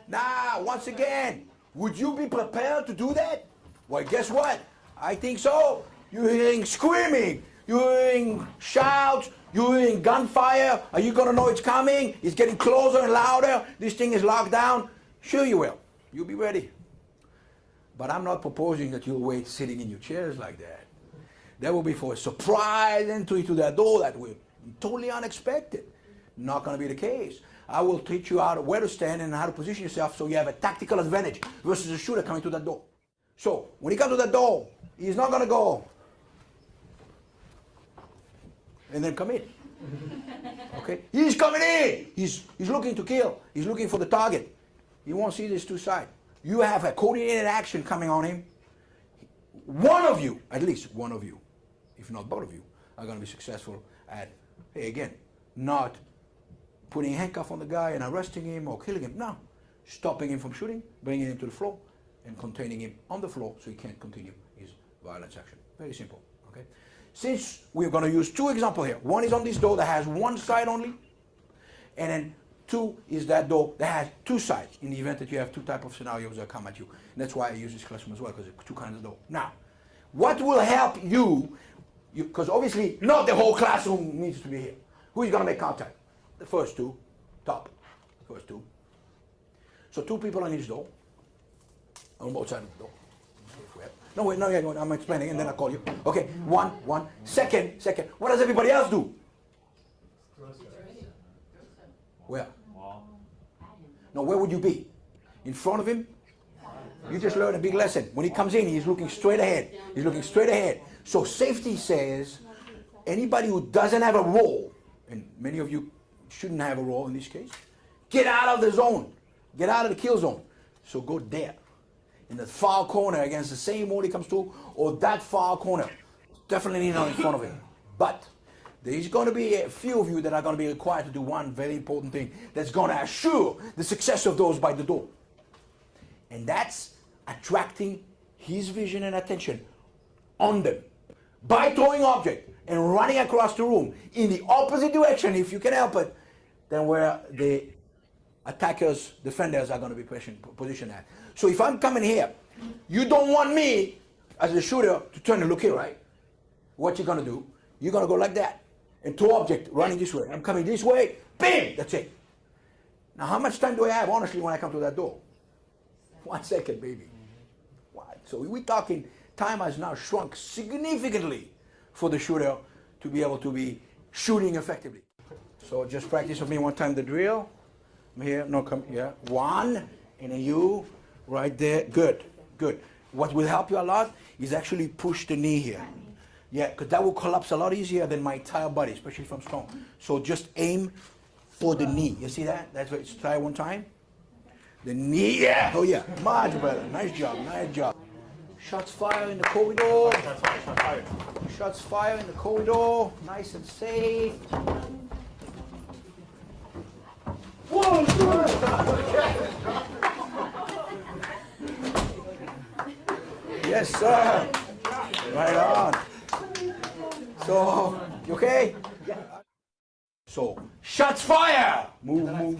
Now, once again, would you be prepared to do that? Well, guess what? I think so. You're hearing screaming. You're hearing shouts. You're hearing gunfire. Are you going to know it's coming? It's getting closer and louder. This thing is locked down. Sure you will. You'll be ready. But I'm not proposing that you'll wait sitting in your chairs like that. That will be for a surprise entry to that door that will be totally unexpected. Not going to be the case. I will teach you where to stand and how to position yourself so you have a tactical advantage versus a shooter coming to that door. So when he comes to that door, he's not going to go and then come in. Okay? He's coming in. He's looking to kill. He's looking for the target. He won't see these two sides. You have a coordinated action coming on him. One of you, at least one of you, if not both of you, are going to be successful at, hey, again, not putting a handcuff on the guy and arresting him or killing him. No. Stopping him from shooting, bringing him to the floor, and containing him on the floor so he can't continue his violence action. Very simple. Okay? Since we're going to use 2 examples here. One is on this door that has one side only, and then 2 is that door that has 2 sides in the event that you have 2 types of scenarios that come at you. And that's why I use this classroom as well, because it's 2 kinds of door. Now, what will help you, because obviously not the whole classroom needs to be here. Who is going to make contact? The first 2, top, first 2. So 2 people on each door, on both sides of the door. No, wait, no, yeah, I'm explaining and then I'll call you. Okay, one. Second, what does everybody else do? Where? No, where would you be? In front of him? You just learned a big lesson. When he comes in, he's looking straight ahead. He's looking straight ahead. So safety says anybody who doesn't have a role, and many of you shouldn't have a role in this case, get out of the zone. Get out of the kill zone. So go there. In the far corner against the same wall he comes to, or that far corner. Definitely not in front of him. But there is going to be a few of you that are going to be required to do one very important thing that's going to assure the success of those by the door. And that's attracting his vision and attention on them by throwing object and running across the room in the opposite direction, if you can help it, than where the attackers, defenders are going to be positioned at. So if I'm coming here, you don't want me as a shooter to turn and look here, right? What you're going to do, you're going to go like that and throw object running this way. I'm coming this way, bam, that's it. Now how much time do I have, honestly, when I come to that door? 1 second, baby. What? So we're talking, time has now shrunk significantly for the shooter to be able to be shooting effectively. So just practice with me one time the drill. Here, no, come here. 1, and then you, right there. Good. What will help you a lot is actually push the knee here. Yeah, because that will collapse a lot easier than my entire body, especially if I'm strong. So just aim for the knee. You see that? That's what. Try one time. The knee. Yeah. Oh yeah. Much better. Nice job. Shots fired in the corridor. Shots fired in the corridor. Nice and safe. Yes, sir. Right on. So, you okay? So, shots fire! Move. 1,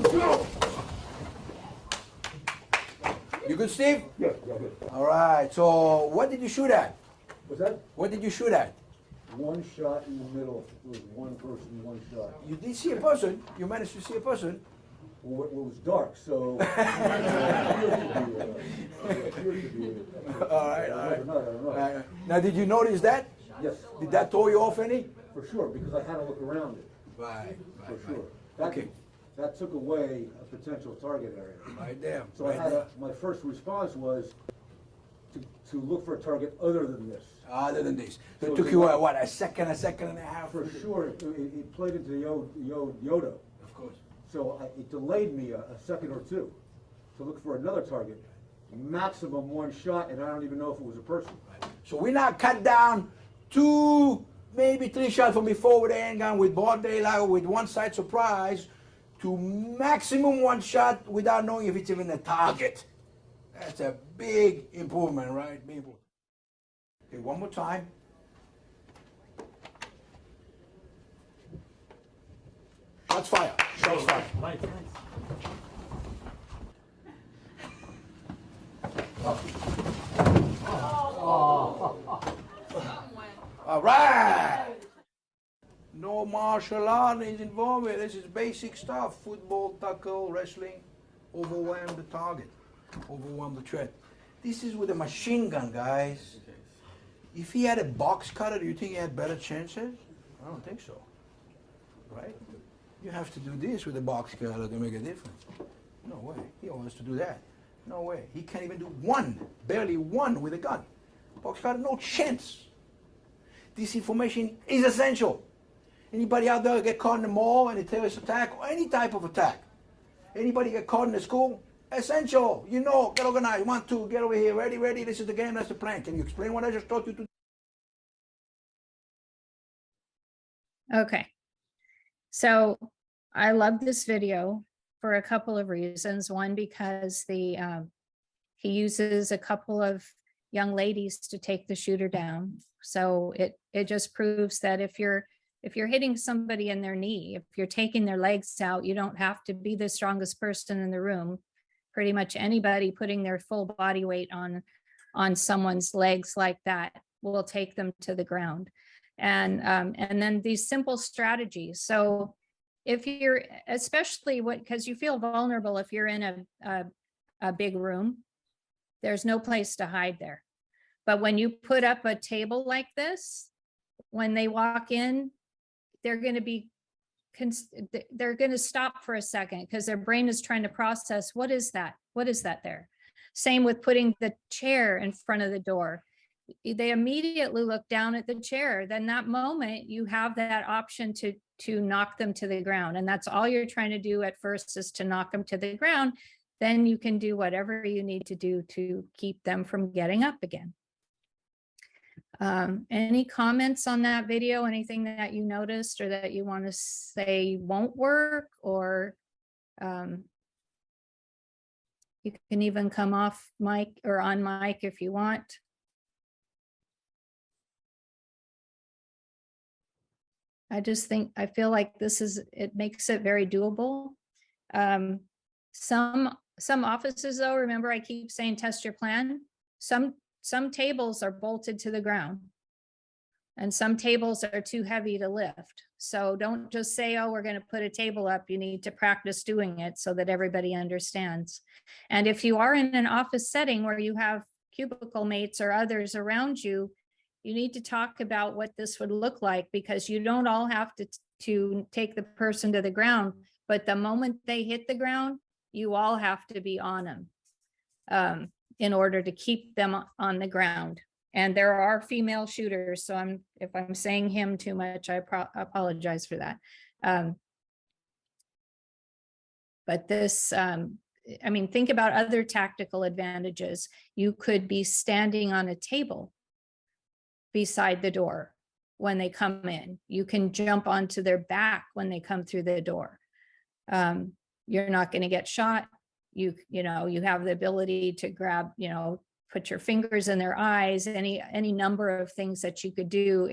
2. You good, Steve? Yeah, good. All right. So, what did you shoot at? What's that? What did you shoot at? One shot in the middle. It was one person, one shot. You did see a person. You managed to see a person. Well, it was dark, so. All right. I don't know. Now, did you notice that? Yes, Did that throw you off any? for sure, because I had to look around it, Right. for sure. Okay. That took away a potential target area. Right there. So Right there. my first response was to look for a target other than this. Other than this. So So it took the you, one- what, a second and a half? For sure, it played into the Yoda. Of course. So it delayed me a second or two to look for another target. Maximum one shot, and I don't even know if it was a person. So we now cut down 2, maybe 3 shots from before with the handgun, with broad daylight, with one side surprise, to maximum 1 shot without knowing if it's even a target. That's a big improvement, right? Big improvement. Okay, one more time. Shots fire. Shots fire. All right. No martial art is involved. This is basic stuff. Football, tackle, wrestling. Overwhelm the target. Overwhelm the threat. This is with a machine gun, guys. If he had a box cutter, do you think he had better chances? I don't think so. Right? You have to do this with a box cutter to make a difference. No way. He wants to do that. No way. He can't even do one, barely one with a gun. Box cutter, no chance. This information is essential. Anybody out there get caught in the mall in a terrorist attack or any type of attack? Anybody get caught in the school? Essential. You know, get organized. 1, 2, get over here. Ready, ready. This is the game. That's the plan. Can you explain what I just taught you to do? Okay. So I love this video for a couple of reasons. One, because he uses a couple of young ladies to take the shooter down. So it just proves that if you're hitting somebody in their knee, if you're taking their legs out, you don't have to be the strongest person in the room. Pretty much anybody putting their full body weight on someone's legs like that will take them to the ground. And then these simple strategies. So if you're, especially because you feel vulnerable if you're in a big room, there's no place to hide there. But when you put up a table like this, when they walk in, they're going to stop for a second because their brain is trying to process, what is that? What is that there? Same with putting the chair in front of the door. They immediately look down at the chair. Then that moment you have that option to knock them to the ground. And that's all you're trying to do at first is to knock them to the ground. Then you can do whatever you need to do to keep them from getting up again. Any comments on that video? Anything that you noticed or that you want to say won't work? Or you can even come off mic or on mic if you want. I feel like it makes it very doable. Some offices though, remember I keep saying test your plan. Some tables are bolted to the ground and some tables are too heavy to lift. So don't just say, oh, we're going to put a table up. You need to practice doing it so that everybody understands. And if you are in an office setting where you have cubicle mates or others around you, you need to talk about what this would look like, because you don't all have to take the person to the ground, but the moment they hit the ground, you all have to be on them in order to keep them on the ground. And there are female shooters, so if I'm saying him too much, I apologize for that. But this, I mean, think about other tactical advantages. You could be standing on a table beside the door when they come in. You can jump onto their back when they come through the door. You're not going to get shot. You have the ability to grab, put your fingers in their eyes, any number of things that you could do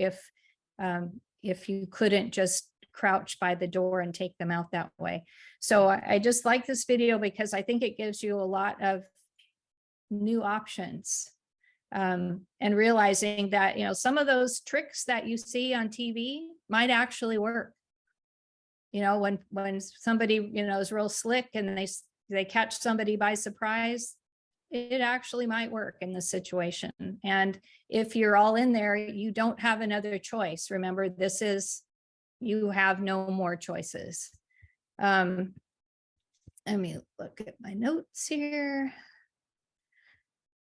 if you couldn't just crouch by the door and take them out that way. So I just like this video because I think it gives you a lot of new options. And realizing that, some of those tricks that you see on TV might actually work. When somebody, is real slick and they catch somebody by surprise, it actually might work in this situation. And if you're all in there, you don't have another choice. Remember, you have no more choices. Let me look at my notes here.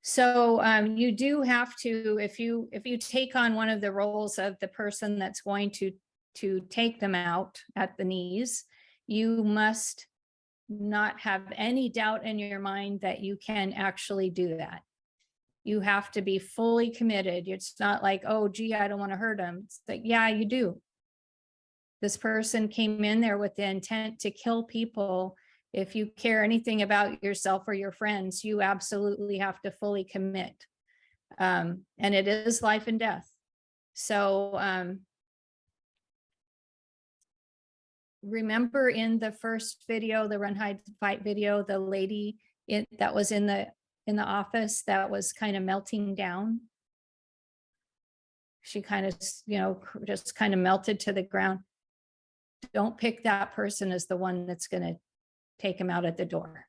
So you do have to, if you take on one of the roles of the person that's going to take them out at the knees, you must not have any doubt in your mind that you can actually do that. You have to be fully committed. It's not like, oh, gee, I don't want to hurt him. It's like, yeah, you do. This person came in there with the intent to kill people. If you care anything about yourself or your friends, you absolutely have to fully commit. And it is life and death. So remember in the first video, the Run, Hide, Fight video, the lady that was in the office that was kind of melting down. She kind of, just kind of melted to the ground. Don't pick that person as the one that's going to take him out at the door.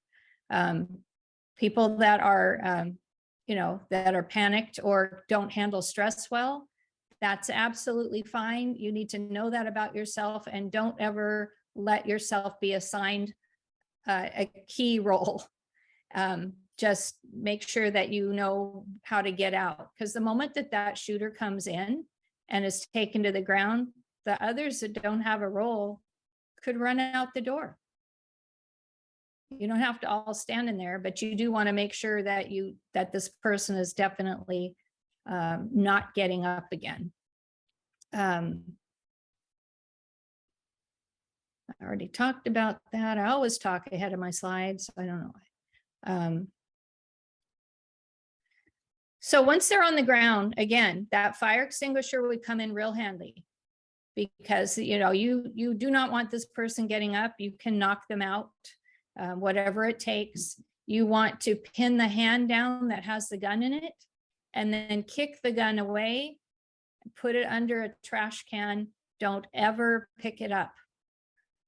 People that are, that are panicked or don't handle stress well, that's absolutely fine. You need to know that about yourself, and don't ever let yourself be assigned a key role. Just make sure that you know how to get out, because the moment that shooter comes in and is taken to the ground, the others that don't have a role could run out the door. You don't have to all stand in there, but you do want to make sure that this person is definitely not getting up again. I already talked about that. I always talk ahead of my slides. I don't know. So once they're on the ground, again, that fire extinguisher would come in real handy, because you do not want this person getting up. You can knock them out, whatever it takes. You want to pin the hand down that has the gun in it, and then kick the gun away, put it under a trash can. Don't ever pick it up,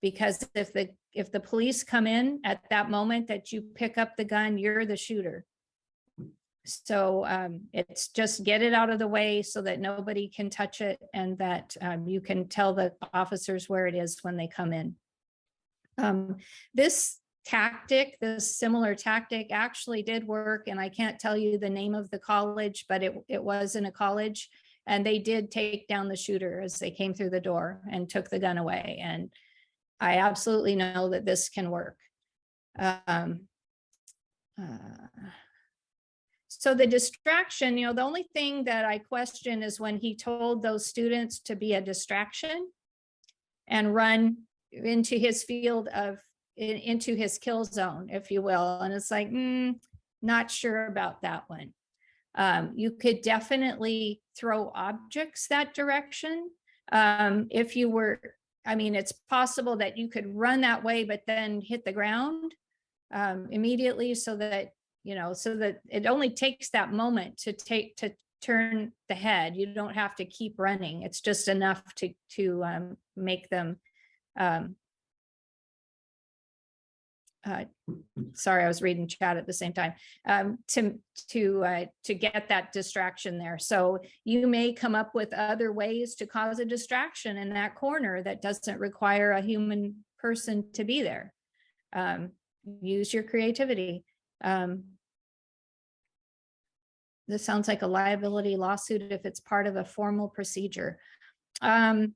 because if the police come in at that moment that you pick up the gun, you're the shooter. So it's just get it out of the way so that nobody can touch it, and that you can tell the officers where it is when they come in. This similar tactic actually did work, and I can't tell you the name of the college, but it was in a college, and they did take down the shooter as they came through the door and took the gun away. And I absolutely know that this can work. So the distraction, the only thing that I question is when he told those students to be a distraction and run into his into his kill zone, if you will. And it's like, not sure about that one. You could definitely throw objects that direction. If you were, it's possible that you could run that way, but then hit the ground immediately, so that it only takes that moment to turn the head. You don't have to keep running. It's just enough to make them. Sorry, I was reading chat at the same time. To get that distraction there. So you may come up with other ways to cause a distraction in that corner that doesn't require a human person to be there. Use your creativity. This sounds like a liability lawsuit if it's part of a formal procedure. You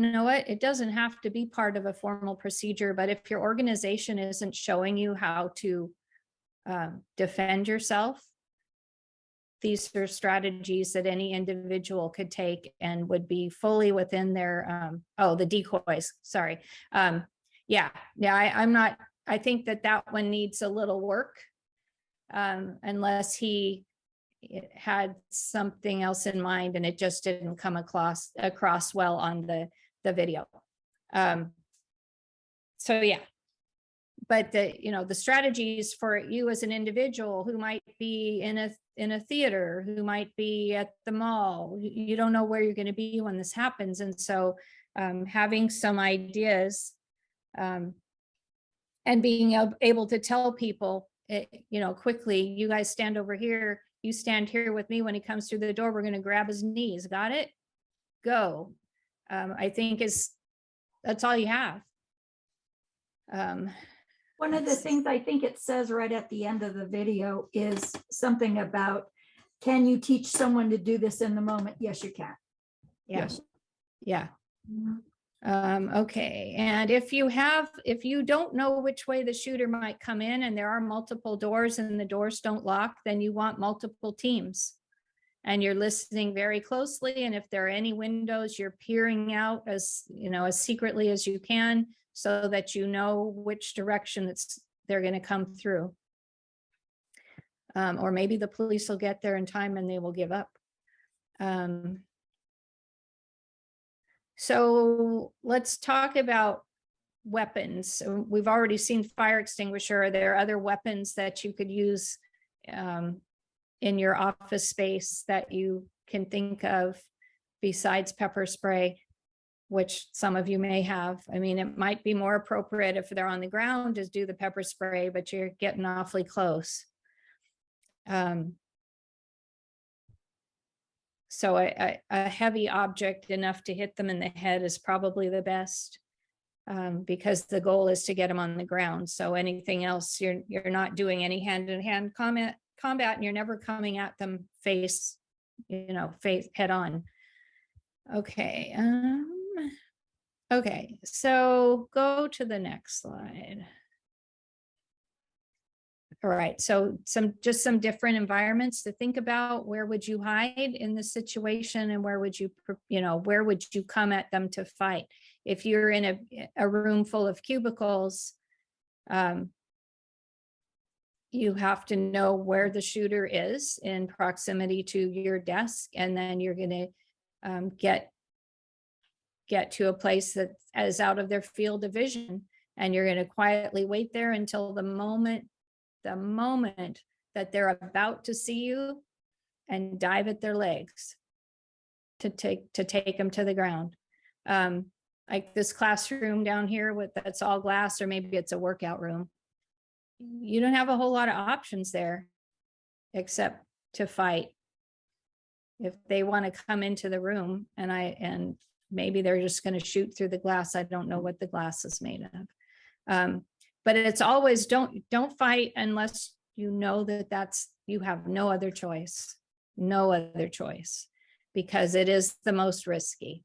know what? It doesn't have to be part of a formal procedure, but if your organization isn't showing you how to defend yourself, these are strategies that any individual could take and would be fully within their, the decoys, sorry. I think that one needs a little work, unless he had something else in mind and it just didn't come across well on the video. So yeah, but the strategies for you as an individual who might be in a theater, who might be at the mall, you don't know where you're going to be when this happens. And so having some ideas and being able to tell people, quickly, you guys stand over here, you stand here with me. When he comes through the door, we're going to grab his knees. Got it? Go. I think that's all you have. One of the things I think it says right at the end of the video is something about, can you teach someone to do this in the moment? Yes, you can. Yeah. Yeah. Okay, and if you don't know which way the shooter might come in and there are multiple doors and the doors don't lock, then you want multiple teams. And you're listening very closely, and if there are any windows, you're peering out as, as secretly as you can so that you know which direction they're going to come through. Or maybe the police will get there in time and they will give up. So let's talk about weapons. We've already seen fire extinguisher. There are other weapons that you could use in your office space that you can think of besides pepper spray, which some of you may have. I mean, it might be more appropriate if they're on the ground to do the pepper spray, but you're getting awfully close. So a heavy object enough to hit them in the head is probably the best, because the goal is to get them on the ground. So anything else, you're not doing any hand-to-hand combat, and you're never coming at them face head on. Okay. Okay, so go to the next slide. All right, so just some different environments to think about. Where would you hide in this situation, and where would you come at them to fight? If you're in a room full of cubicles, you have to know where the shooter is in proximity to your desk, and then you're going to get to a place that is out of their field of vision, and you're going to quietly wait there until the moment that they're about to see you, and dive at their legs to take them to the ground. Like this classroom down here that's all glass, or maybe it's a workout room. You don't have a whole lot of options there except to fight. If they want to come into the room and maybe they're just going to shoot through the glass. I don't know what the glass is made of. But it's always don't fight unless you know you have no other choice, because it is the most risky.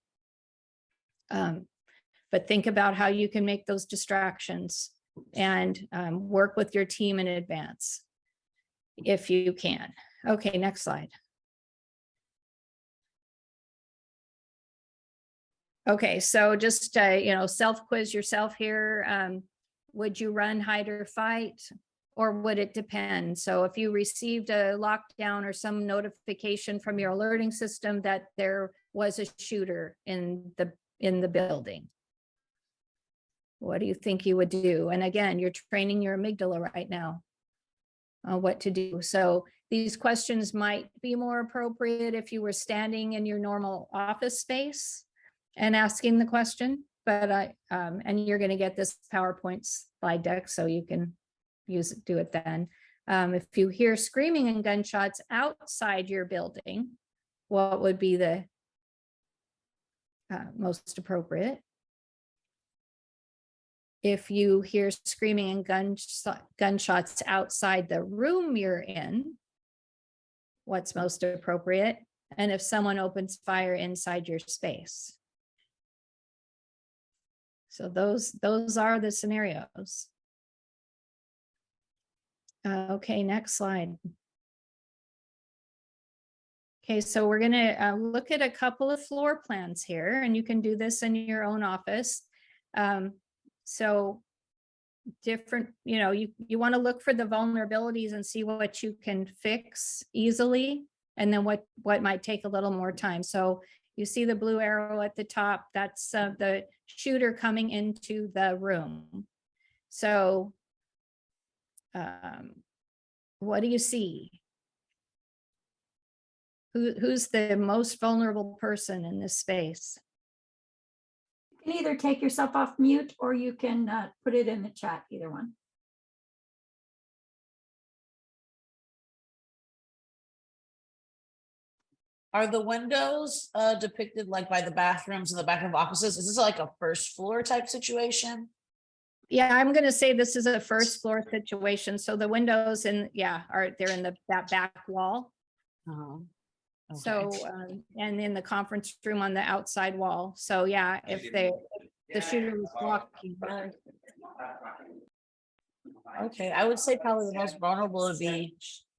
But think about how you can make those distractions and work with your team in advance if you can. Okay, next slide. Okay, so just self-quiz yourself here. Would you run, hide, or fight, or would it depend? So if you received a lockdown or some notification from your alerting system that there was a shooter in the building, what do you think you would do? And again, you're training your amygdala right now on what to do. So these questions might be more appropriate if you were standing in your normal office space and asking the question. But and you're going to get this PowerPoint slide deck, so you can do it then. If you hear screaming and gunshots outside your building, what would be the most appropriate? If you hear screaming and gunshots outside the room you're in, what's most appropriate? And if someone opens fire inside your space. So those are the scenarios. Okay, next slide. Okay, so we're going to look at a couple of floor plans here, and you can do this in your own office. So different, you want to look for the vulnerabilities and see what you can fix easily, and then what might take a little more time. So you see the blue arrow at the top, that's the shooter coming into the room. So what do you see? Who's the most vulnerable person in this space? You can either take yourself off mute, or you can put it in the chat, either one. Are the windows depicted like by the bathrooms and the back of offices? Is this like a first floor type situation? Yeah, I'm gonna say this is a first floor situation. So the windows and they're in that back wall. Uh-huh. So, Okay. and in the conference room on the outside wall. So yeah, if the shooter was walking. Okay, I would say probably the most vulnerable would be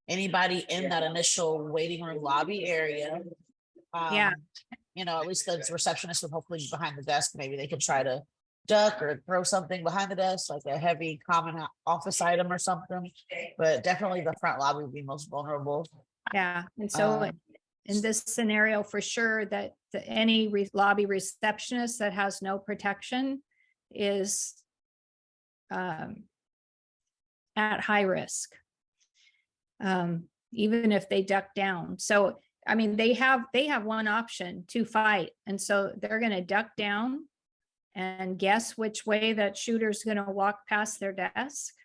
anybody in that initial waiting room lobby area. Yeah. You know, at least the receptionist would hopefully be behind the desk. Maybe they could try to duck or throw something behind the desk, like a heavy common office item or something. But definitely the front lobby would be most vulnerable. Yeah, and so in this scenario, for sure, that any lobby receptionist that has no protection is at high risk. Even if they duck down. So, I mean, they have one option to fight. And so they're going to duck down and guess which way that shooter's going to walk past their desk.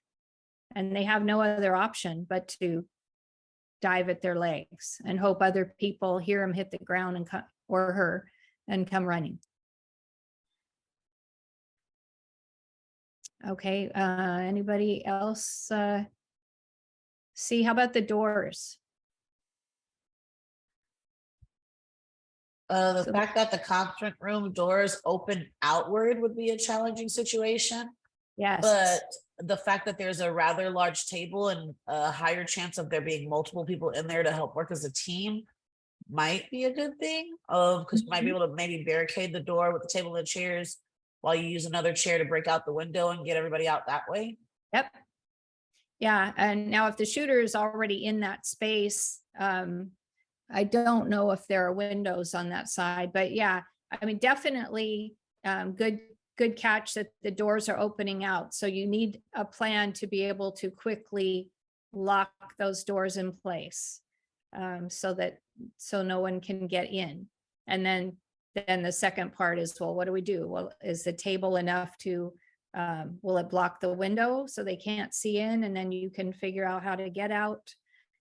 And they have no other option but to dive at their legs and hope other people hear him hit the ground and or her and come running. Okay, anybody else see? How about the doors? The So- fact that the conference room doors open outward would be a challenging situation. Yes. But the fact that there's a rather large table and a higher chance of there being multiple people in there to help work as a team might be a good thing. Because you might be able to maybe barricade the door with the table and chairs while you use another chair to break out the window and get everybody out that way. Yep. Yeah, and now if the shooter is already in that space, I don't know if there are windows on that side, but yeah, I mean, definitely good catch that the doors are opening out. So you need a plan to be able to quickly lock those doors in place so no one can get in. And then the second part is, well, what do we do? Well, is the table enough to will it block the window so they can't see in, and then you can figure out how to get out?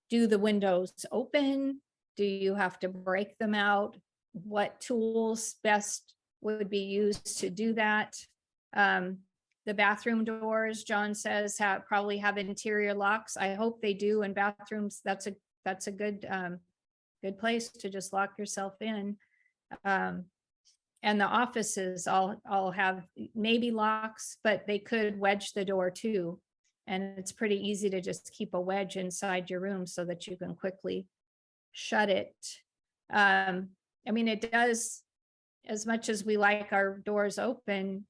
Do the windows open? Do you have to break them out? What tools best would be used to do that? The bathroom doors, John says, probably have interior locks. I hope they do. In bathrooms, that's a good place to just lock yourself in. And the offices all have maybe locks, but they could wedge the door too. And it's pretty easy to just keep a wedge inside your room so that you can quickly shut it. I mean, it does, as much as we like our doors open,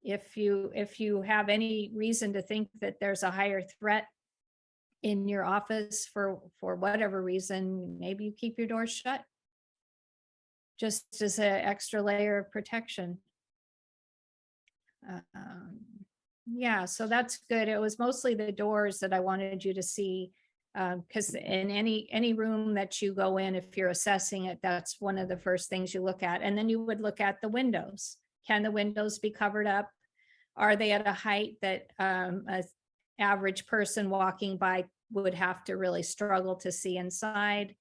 if you have any reason to think that there's a higher threat in your office for whatever reason, maybe you keep your doors shut, just as an extra layer of protection. Yeah, so that's good. It was mostly the doors that I wanted you to see, because in any room that you go in, if you're assessing it, that's one of the first things you look at. And then you would look at the windows. Can the windows be covered up? Are they at a height that an average person walking by would have to really struggle to see inside?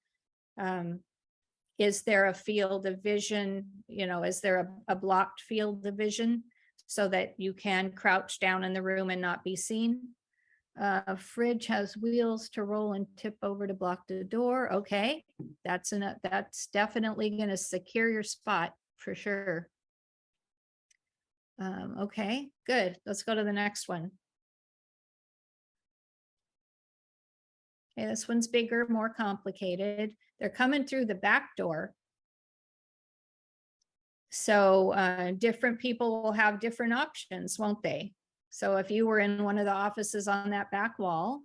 Is there a field of vision? You know, is there a blocked field of vision so that you can crouch down in the room and not be seen? Fridge has wheels to roll and tip over to block the door. Okay, that's definitely going to secure your spot for sure. Okay, good. Let's go to the next one. Okay, this one's bigger, more complicated. They're coming through the back door. So different people will have different options, won't they? So if you were in one of the offices on that back wall,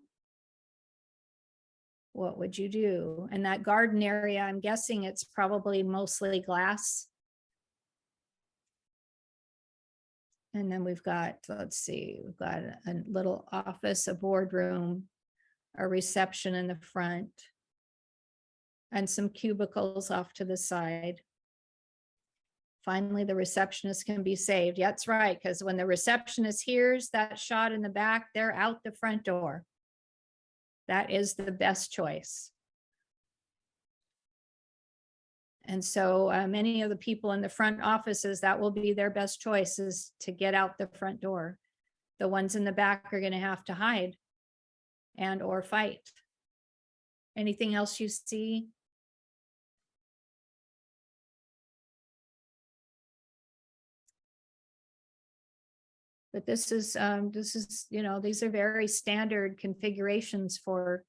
what would you do? And that garden area, I'm guessing it's probably mostly glass. And then we've got, let's see, we've got a little office, a boardroom, a reception in the front, and some cubicles off to the side. Finally, the receptionist can be saved. Yeah, that's right, because when the receptionist hears that shot in the back, they're out the front door. That is the best choice. And so many of the people in the front offices, that will be their best choice, is to get out the front door. the ones in the back are going to have to hide and or fight. Anything else you see? But this is, you know, these are very standard configurations for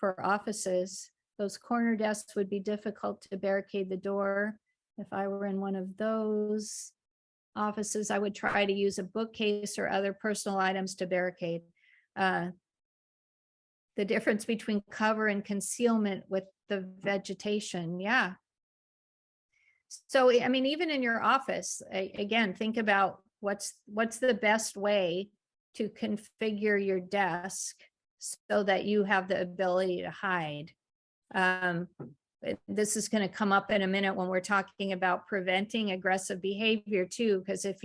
offices. Those corner desks would be difficult to barricade the door. If I were in one of those offices, I would try to use a bookcase or other personal items to barricade. The difference between cover and concealment with the vegetation, yeah. So, I mean, even in your office, again, think about what's the best way to configure your desk so that you have the ability to hide. This is going to come up in a minute when we're talking about preventing aggressive behavior too, because if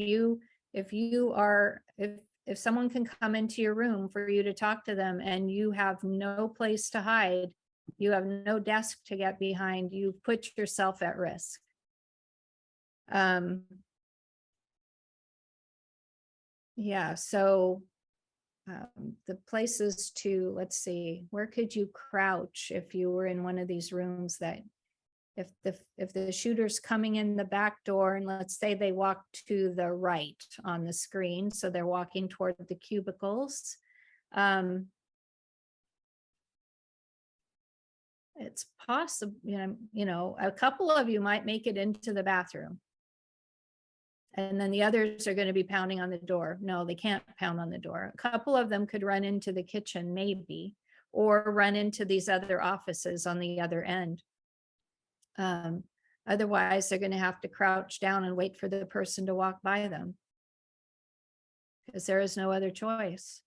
someone can come into your room for you to talk to them and you have no place to hide, you have no desk to get behind, you put yourself at risk. Yeah, so the places to, let's see, where could you crouch if you were in one of these rooms that if the shooter's coming in the back door, and let's say they walk to the right on the screen, so they're walking toward the cubicles. It's possible, you know, a couple of you might make it into the bathroom. And then the others are going to be pounding on the door. No, they can't pound on the door. A couple of them could run into the kitchen maybe, or run into these other offices on the other end. Otherwise, they're going to have to crouch down and wait for the person to walk by them, because there is no other choice.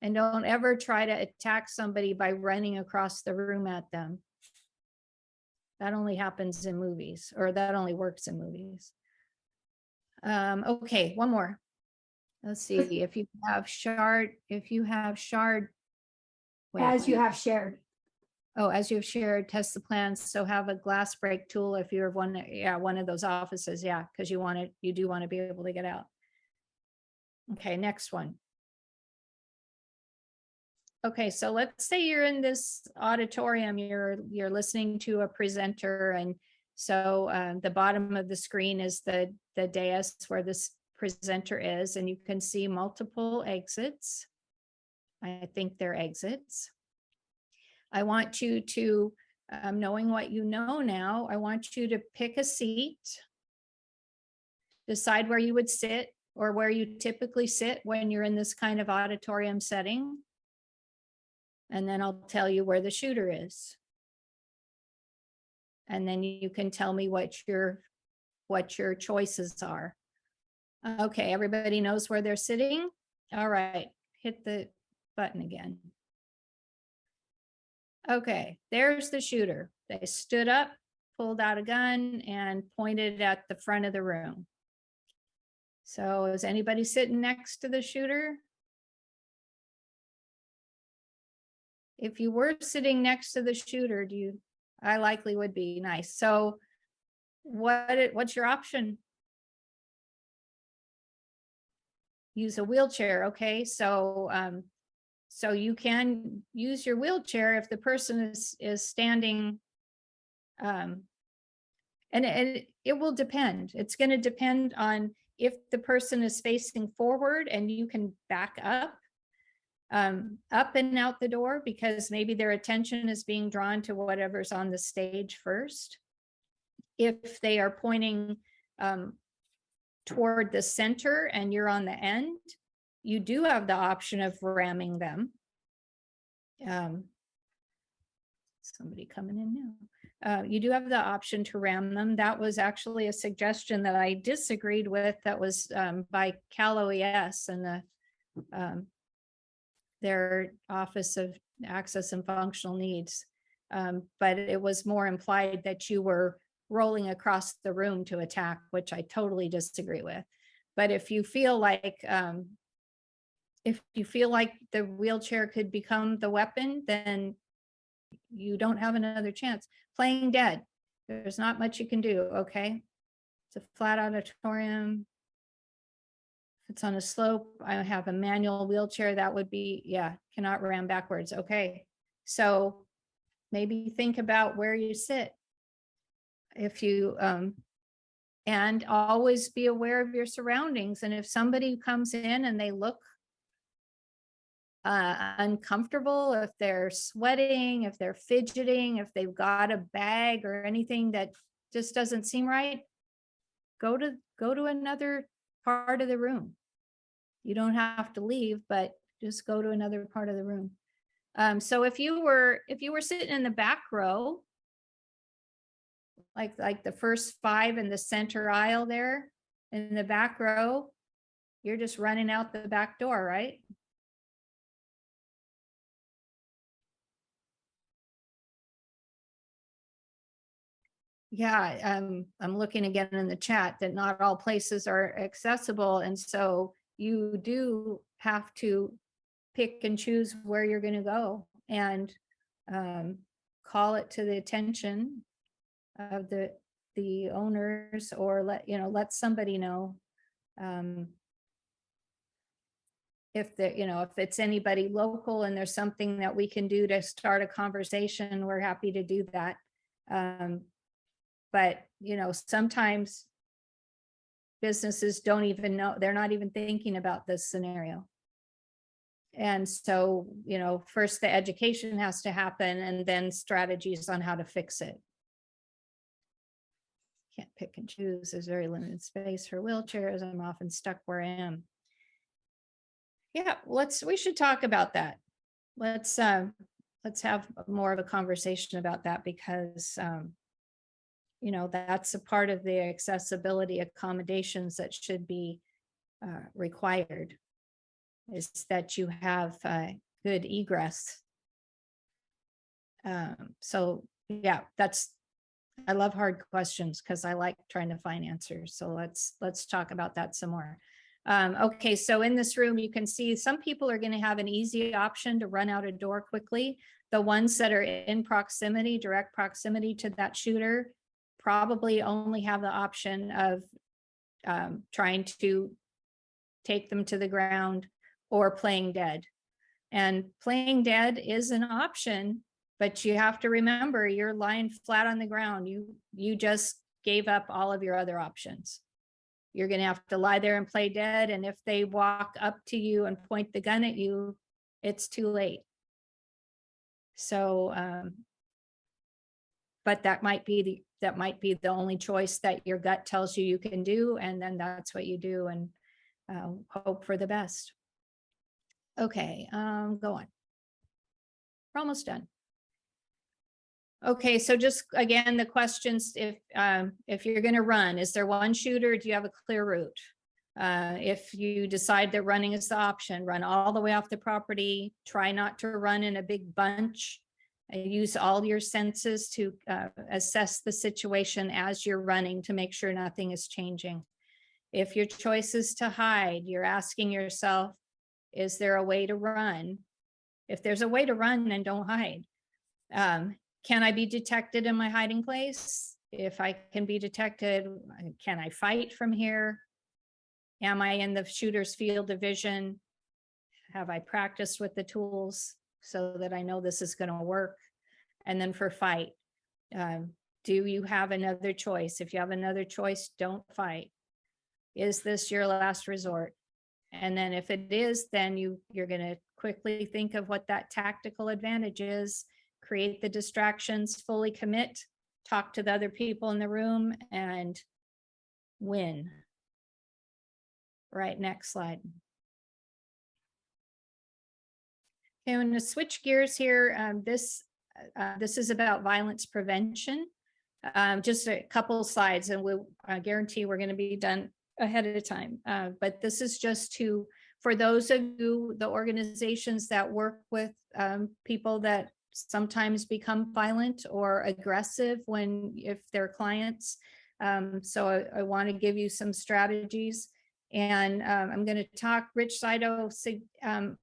And don't ever try to attack somebody by running across the room at them. That only happens in movies, or that only works in movies. Okay, one more. Let's see, if you have shard. As you have shared. Oh, as you've shared, test the plans. So have a glass break tool if you're one of those offices. Yeah, because you do want to be able to get out. Okay, next one. Okay, so let's say you're in this auditorium, you're listening to a presenter, and so the bottom of the screen is the dais where this presenter is, and you can see multiple exits. I think they're exits. I want you to, knowing what you know now, I want you to pick a seat, decide where you would sit or where you typically sit when you're in this kind of auditorium setting. And then I'll tell you where the shooter is. And then you can tell me what your choices are. Okay, everybody knows where they're sitting. All right, hit the button again. Okay, there's the shooter. They stood up, pulled out a gun, and pointed at the front of the room. So is anybody sitting next to the shooter? If you were sitting next to the shooter, I likely would be. Nice. So what's your option? Use a wheelchair. Okay, so so you can use your wheelchair if the person is standing, and it will depend. It's going to depend on if the person is facing forward and you can back up and out the door, because maybe their attention is being drawn to whatever's on the stage first. If they are pointing toward the center and you're on the end, you do have the option of ramming them. Somebody coming in now. You do have the option to ram them. That was actually a suggestion that I disagreed with. That was by Cal OES and their Office of Access and Functional Needs. But it was more implied that you were rolling across the room to attack, which I totally disagree with. But if you feel like the wheelchair could become the weapon, then you don't have another chance. Playing dead, there's not much you can do, okay? It's a flat auditorium. It's on a slope. I have a manual wheelchair. That would be, yeah, cannot ram backwards. Okay. So maybe think about where you sit. If you, and always be aware of your surroundings. And if somebody comes in and they look uncomfortable, if they're sweating, if they're fidgeting, if they've got a bag or anything that just doesn't seem right, go to another part of the room. You don't have to leave, but just go to another part of the room. So if you were sitting in the back row, like the first 5 in the center aisle there in the back row, you're just running out the back door, right? Yeah, I'm looking again in the chat that not all places are accessible. And so you do have to pick and choose where you're going to go and call it to the attention of the owners, or let somebody know. If if it's anybody local and there's something that we can do to start a conversation, we're happy to do that. But sometimes businesses don't even know, they're not even thinking about this scenario. And so, first the education has to happen and then strategies on how to fix it. Can't pick and choose. There's very limited space for wheelchairs. I'm often stuck where I am. Yeah, we should talk about that. Let's have more of a conversation about that, because that's a part of the accessibility accommodations that should be required, is that you have good egress. So yeah, I love hard questions because I like trying to find answers. So let's talk about that some more. Okay, so in this room, you can see some people are going to have an easy option to run out a door quickly. The ones that are in proximity, direct proximity to that shooter, probably only have the option of trying to take them to the ground or playing dead. And playing dead is an option, but you have to remember you're lying flat on the ground. You just gave up all of your other options. You're going to have to lie there and play dead. And if they walk up to you and point the gun at you, it's too late. So, but that might be the only choice that your gut tells you can do. And then that's what you do, and hope for the best. Okay, go on. We're almost done. Okay, so just again, the questions, if you're going to run, is there one shooter? Do you have a clear route? If you decide that running is the option, run all the way off the property. Try not to run in a big bunch. Use all your senses to assess the situation as you're running to make sure nothing is changing. If your choice is to hide, you're asking yourself, is there a way to run? If there's a way to run, then don't hide. Can I be detected in my hiding place? If I can be detected, can I fight from here? Am I in the shooter's field of vision? Have I practiced with the tools so that I know this is going to work? And then for fight, do you have another choice? If you have another choice, don't fight. Is this your last resort? And then if it is, then you're going to quickly think of what that tactical advantage is, create the distractions, fully commit, talk to the other people in the room, and win. Right, next slide. Okay, I'm going to switch gears here. This is about violence prevention. Just a couple slides, and we'll guarantee we're going to be done ahead of time. But this is just for those of you, the organizations that work with people that sometimes become violent or aggressive if they're clients. So I want to give you some strategies. And I'm going to talk, Rich Saito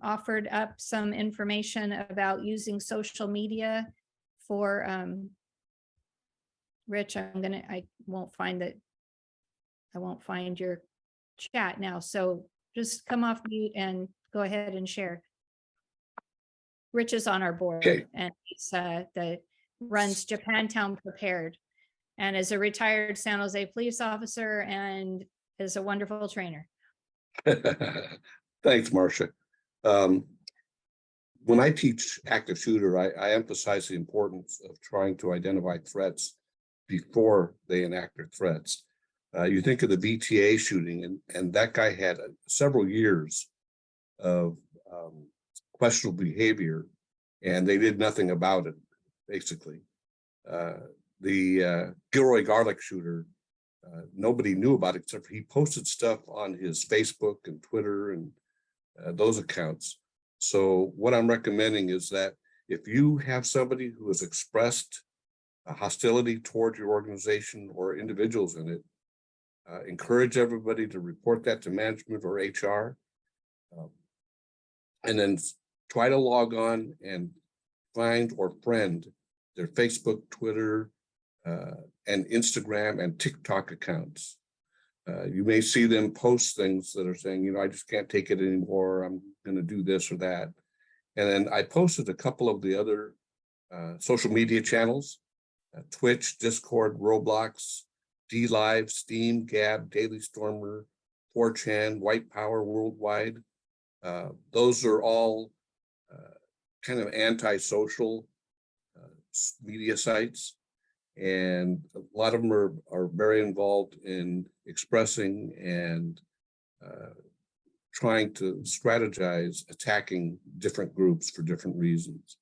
offered up some information about using social media for, Rich, I won't find your chat now. So just come off mute and go ahead and share. Rich is on our board Okay. and he's runs Japantown Prepared and is a retired San Jose police officer and is a wonderful trainer. Thanks, Marcia. When I teach active shooter, I emphasize the importance of trying to identify threats before they enact their threats. You think of the VTA shooting, and that guy had several years of questionable behavior, and they did nothing about it, basically. The Gilroy Garlic shooter, nobody knew about it except for he posted stuff on his Facebook and Twitter and those accounts. So what I'm recommending is that if you have somebody who has expressed a hostility toward your organization or individuals in it, encourage everybody to report that to management or HR, and then try to log on and find or friend their Facebook, Twitter, and Instagram and TikTok accounts. You may see them post things that are saying, you know, I just can't take it anymore. I'm going to do this or that. And then I posted a couple of the other social media channels, Twitch, Discord, Roblox, DLive, Steam, Gab, Daily Stormer, 4chan, White Power Worldwide. Those are all kind of anti-social media sites. And a lot of them are very involved in expressing and trying to strategize attacking different groups for different reasons.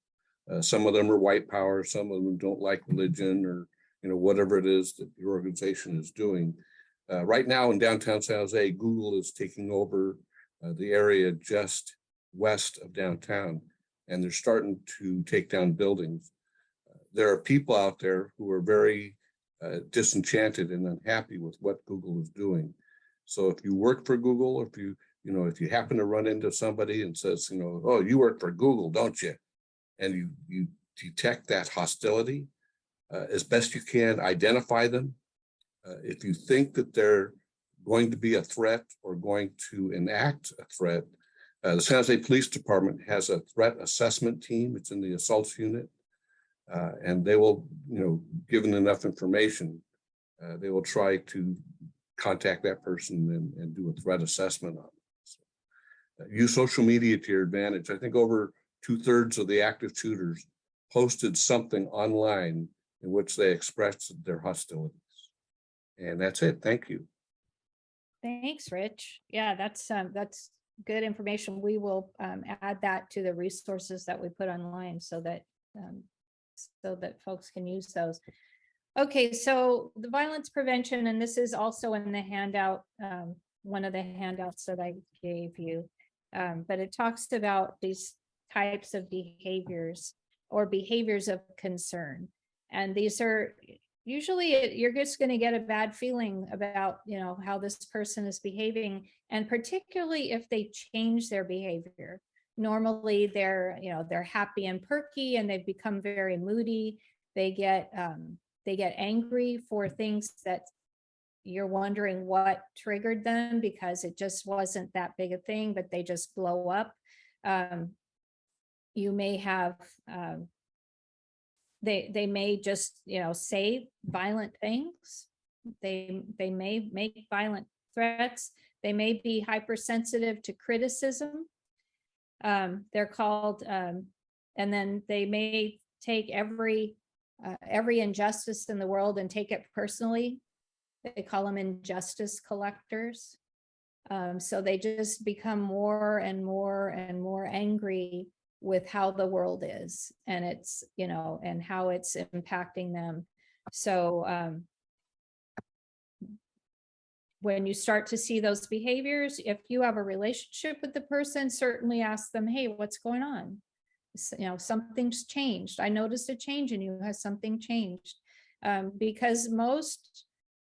Some of them are white power, some of them don't like religion, or whatever it is that your organization is doing. Right now in downtown San Jose, Google is taking over the area just west of downtown, and they're starting to take down buildings. There are people out there who are very disenchanted and unhappy with what Google is doing. So if you work for Google, if you happen to run into somebody and says, oh, you work for Google, don't you? And you detect that hostility, as best you can, identify them. If you think that they're going to be a threat or going to enact a threat, the San Jose Police Department has a threat assessment team. It's in the assaults unit. And they will, given enough information, they will try to contact that person and do a threat assessment on it. So, use social media to your advantage. I think over 2/3 of the active shooters posted something online in which they expressed their hostilities. And that's it. Thank you. Thanks, Rich. Yeah, that's good information. We will add that to the resources that we put online so that folks can use those. Okay, so the violence prevention, and this is also in the handout, one of the handouts that I gave you, but it talks about these types of behaviors or behaviors of concern. And these are usually, you're just going to get a bad feeling about, how this person is behaving, and particularly if they change their behavior. Normally they're happy and perky, and they've become very moody. They get angry for things that you're wondering what triggered them, because it just wasn't that big a thing, but they just blow up. You may have, they may just, say violent things. They may make violent threats. They may be hypersensitive to criticism. They're called, and then they may take every injustice in the world and take it personally. They call them injustice collectors. So they just become more and more and more angry with how the world is, and it's, and how it's impacting them. So when you start to see those behaviors, if you have a relationship with the person, certainly ask them, hey, what's going on? Something's changed. I noticed a change in you. Has something changed? Because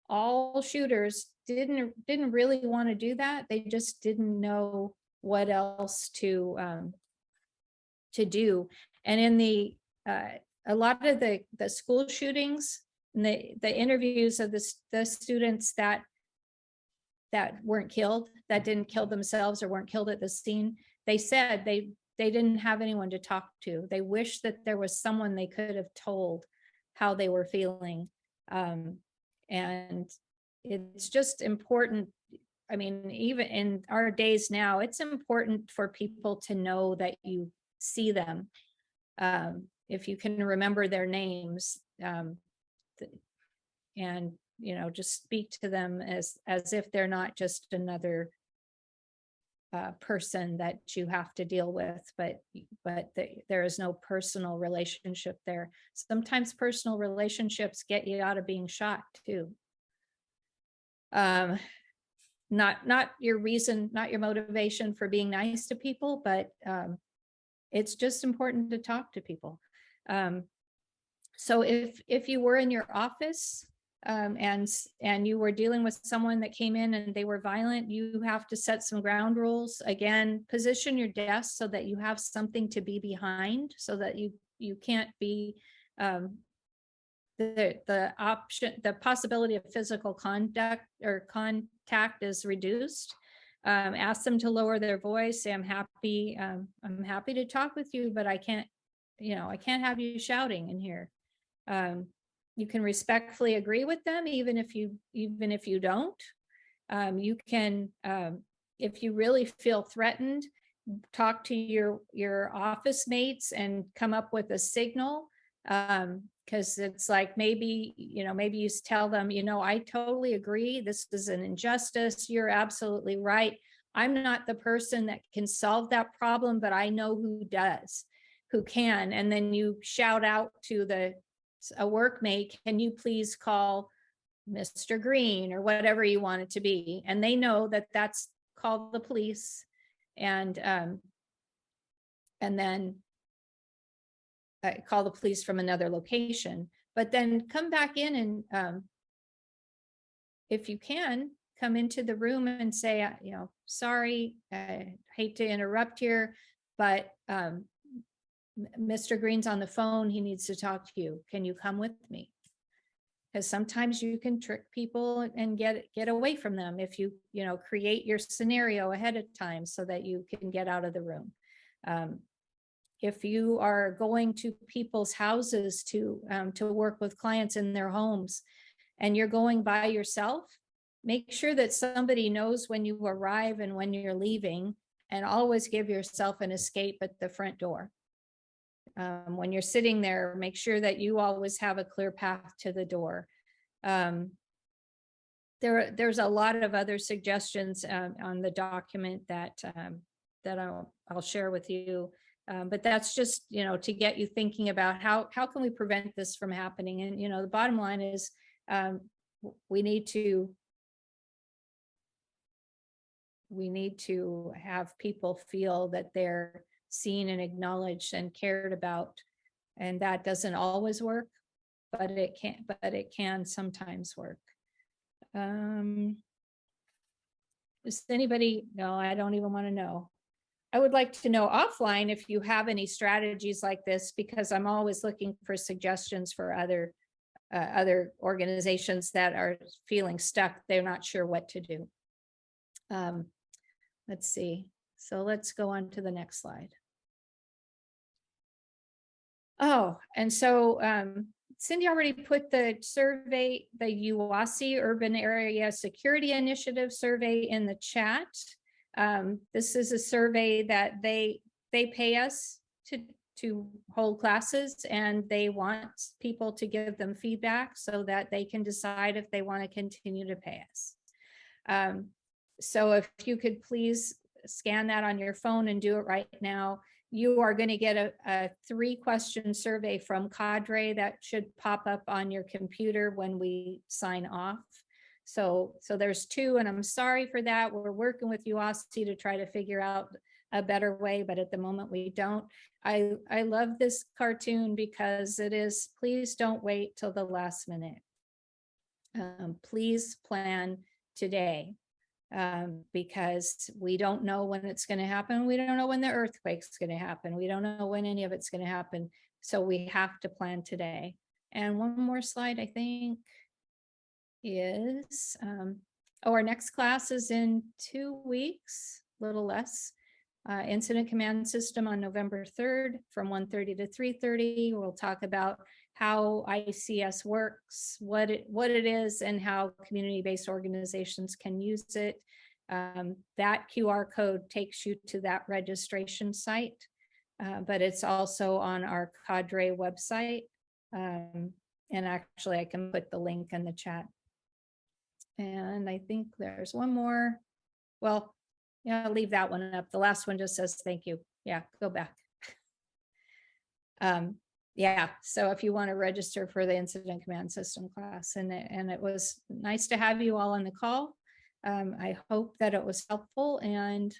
all shooters didn't really want to do that. They just didn't know what else to do. And in a lot of the school shootings and the interviews of the students that that weren't killed, that didn't kill themselves or weren't killed at the scene, they said they didn't have anyone to talk to. They wish that there was someone they could have told how they were feeling. And it's just important. I mean, even in our days now, it's important for people to know that you see them. If you can remember their names, and, you know, just speak to them as if they're not just another person that you have to deal with, but there is no personal relationship there. Sometimes personal relationships get you out of being shot too. Not your reason, not your motivation for being nice to people, but it's just important to talk to people. So if you were in your office and you were dealing with someone that came in and they were violent, you have to set some ground rules. Again, position your desk so that you have something to be behind, so that you can't be the possibility of physical contact is reduced. Ask them to lower their voice. Say, I'm happy to talk with you, but I can't have you shouting in here. You can respectfully agree with them, even if you don't. You can, if you really feel threatened, talk to your office mates and come up with a signal. Because it's like, maybe you tell them, I totally agree. This is an injustice. You're absolutely right. I'm not the person that can solve that problem, but I know who does, who can. And then you shout out to a workmate, can you please call Mr. Green or whatever you want it to be? And they know that that's called the police. And then call the police from another location, but then come back in and if you can, come into the room and say, sorry, I hate to interrupt here, but Mr. Green's on the phone. He needs to talk to you. Can you come with me? Because sometimes you can trick people and get away from them if you create your scenario ahead of time so that you can get out of the room. If you are going to people's houses to work with clients in their homes and you're going by yourself, make sure that somebody knows when you arrive and when you're leaving, and always give yourself an escape at the front door. When you're sitting there, make sure that you always have a clear path to the door. There's a lot of other suggestions on the document that I'll share with you. But that's just, to get you thinking about how can we prevent this from happening? And, the bottom line is we need to have people feel that they're seen and acknowledged and cared about. And that doesn't always work, but it can sometimes work. Does anybody know? I don't even want to know. I would like to know offline if you have any strategies like this, because I'm always looking for suggestions for other organizations that are feeling stuck. They're not sure what to do. Let's see. So let's go on to the next slide. Oh, and so Cindy already put the survey, the UASI Urban Area Security Initiative survey in the chat. This is a survey that they pay us to hold classes, and they want people to give them feedback so that they can decide if they want to continue to pay us. So if you could please scan that on your phone and do it right now. You are going to get a 3-question survey from Cadre that should pop up on your computer when we sign off. So there's 2, and I'm sorry for that. We're working with UASI to try to figure out a better way, but at the moment we don't. I love this cartoon because it is, please don't wait till the last minute. Please plan today. Because we don't know when it's going to happen. We don't know when the earthquake's going to happen. We don't know when any of it's going to happen. So we have to plan today. And one more slide, I think, is Oh, our next class is in 2 weeks, a little less. Incident Command System on November 3rd from 1:30 to 3:30. We'll talk about how ICS works, what it is, and how community-based organizations can use it. That QR code takes you to that registration site, but it's also on our Cadre website. And actually, I can put the link in the chat. And I think there's one more. Well, yeah, I'll leave that one up. The last one just says thank you. Yeah, go back. Yeah, so if you want to register for the Incident Command System class, and it was nice to have you all on the call. I hope that it was helpful, and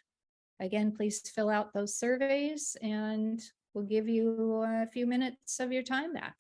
again, please fill out those surveys and we'll give you a few minutes of your time back.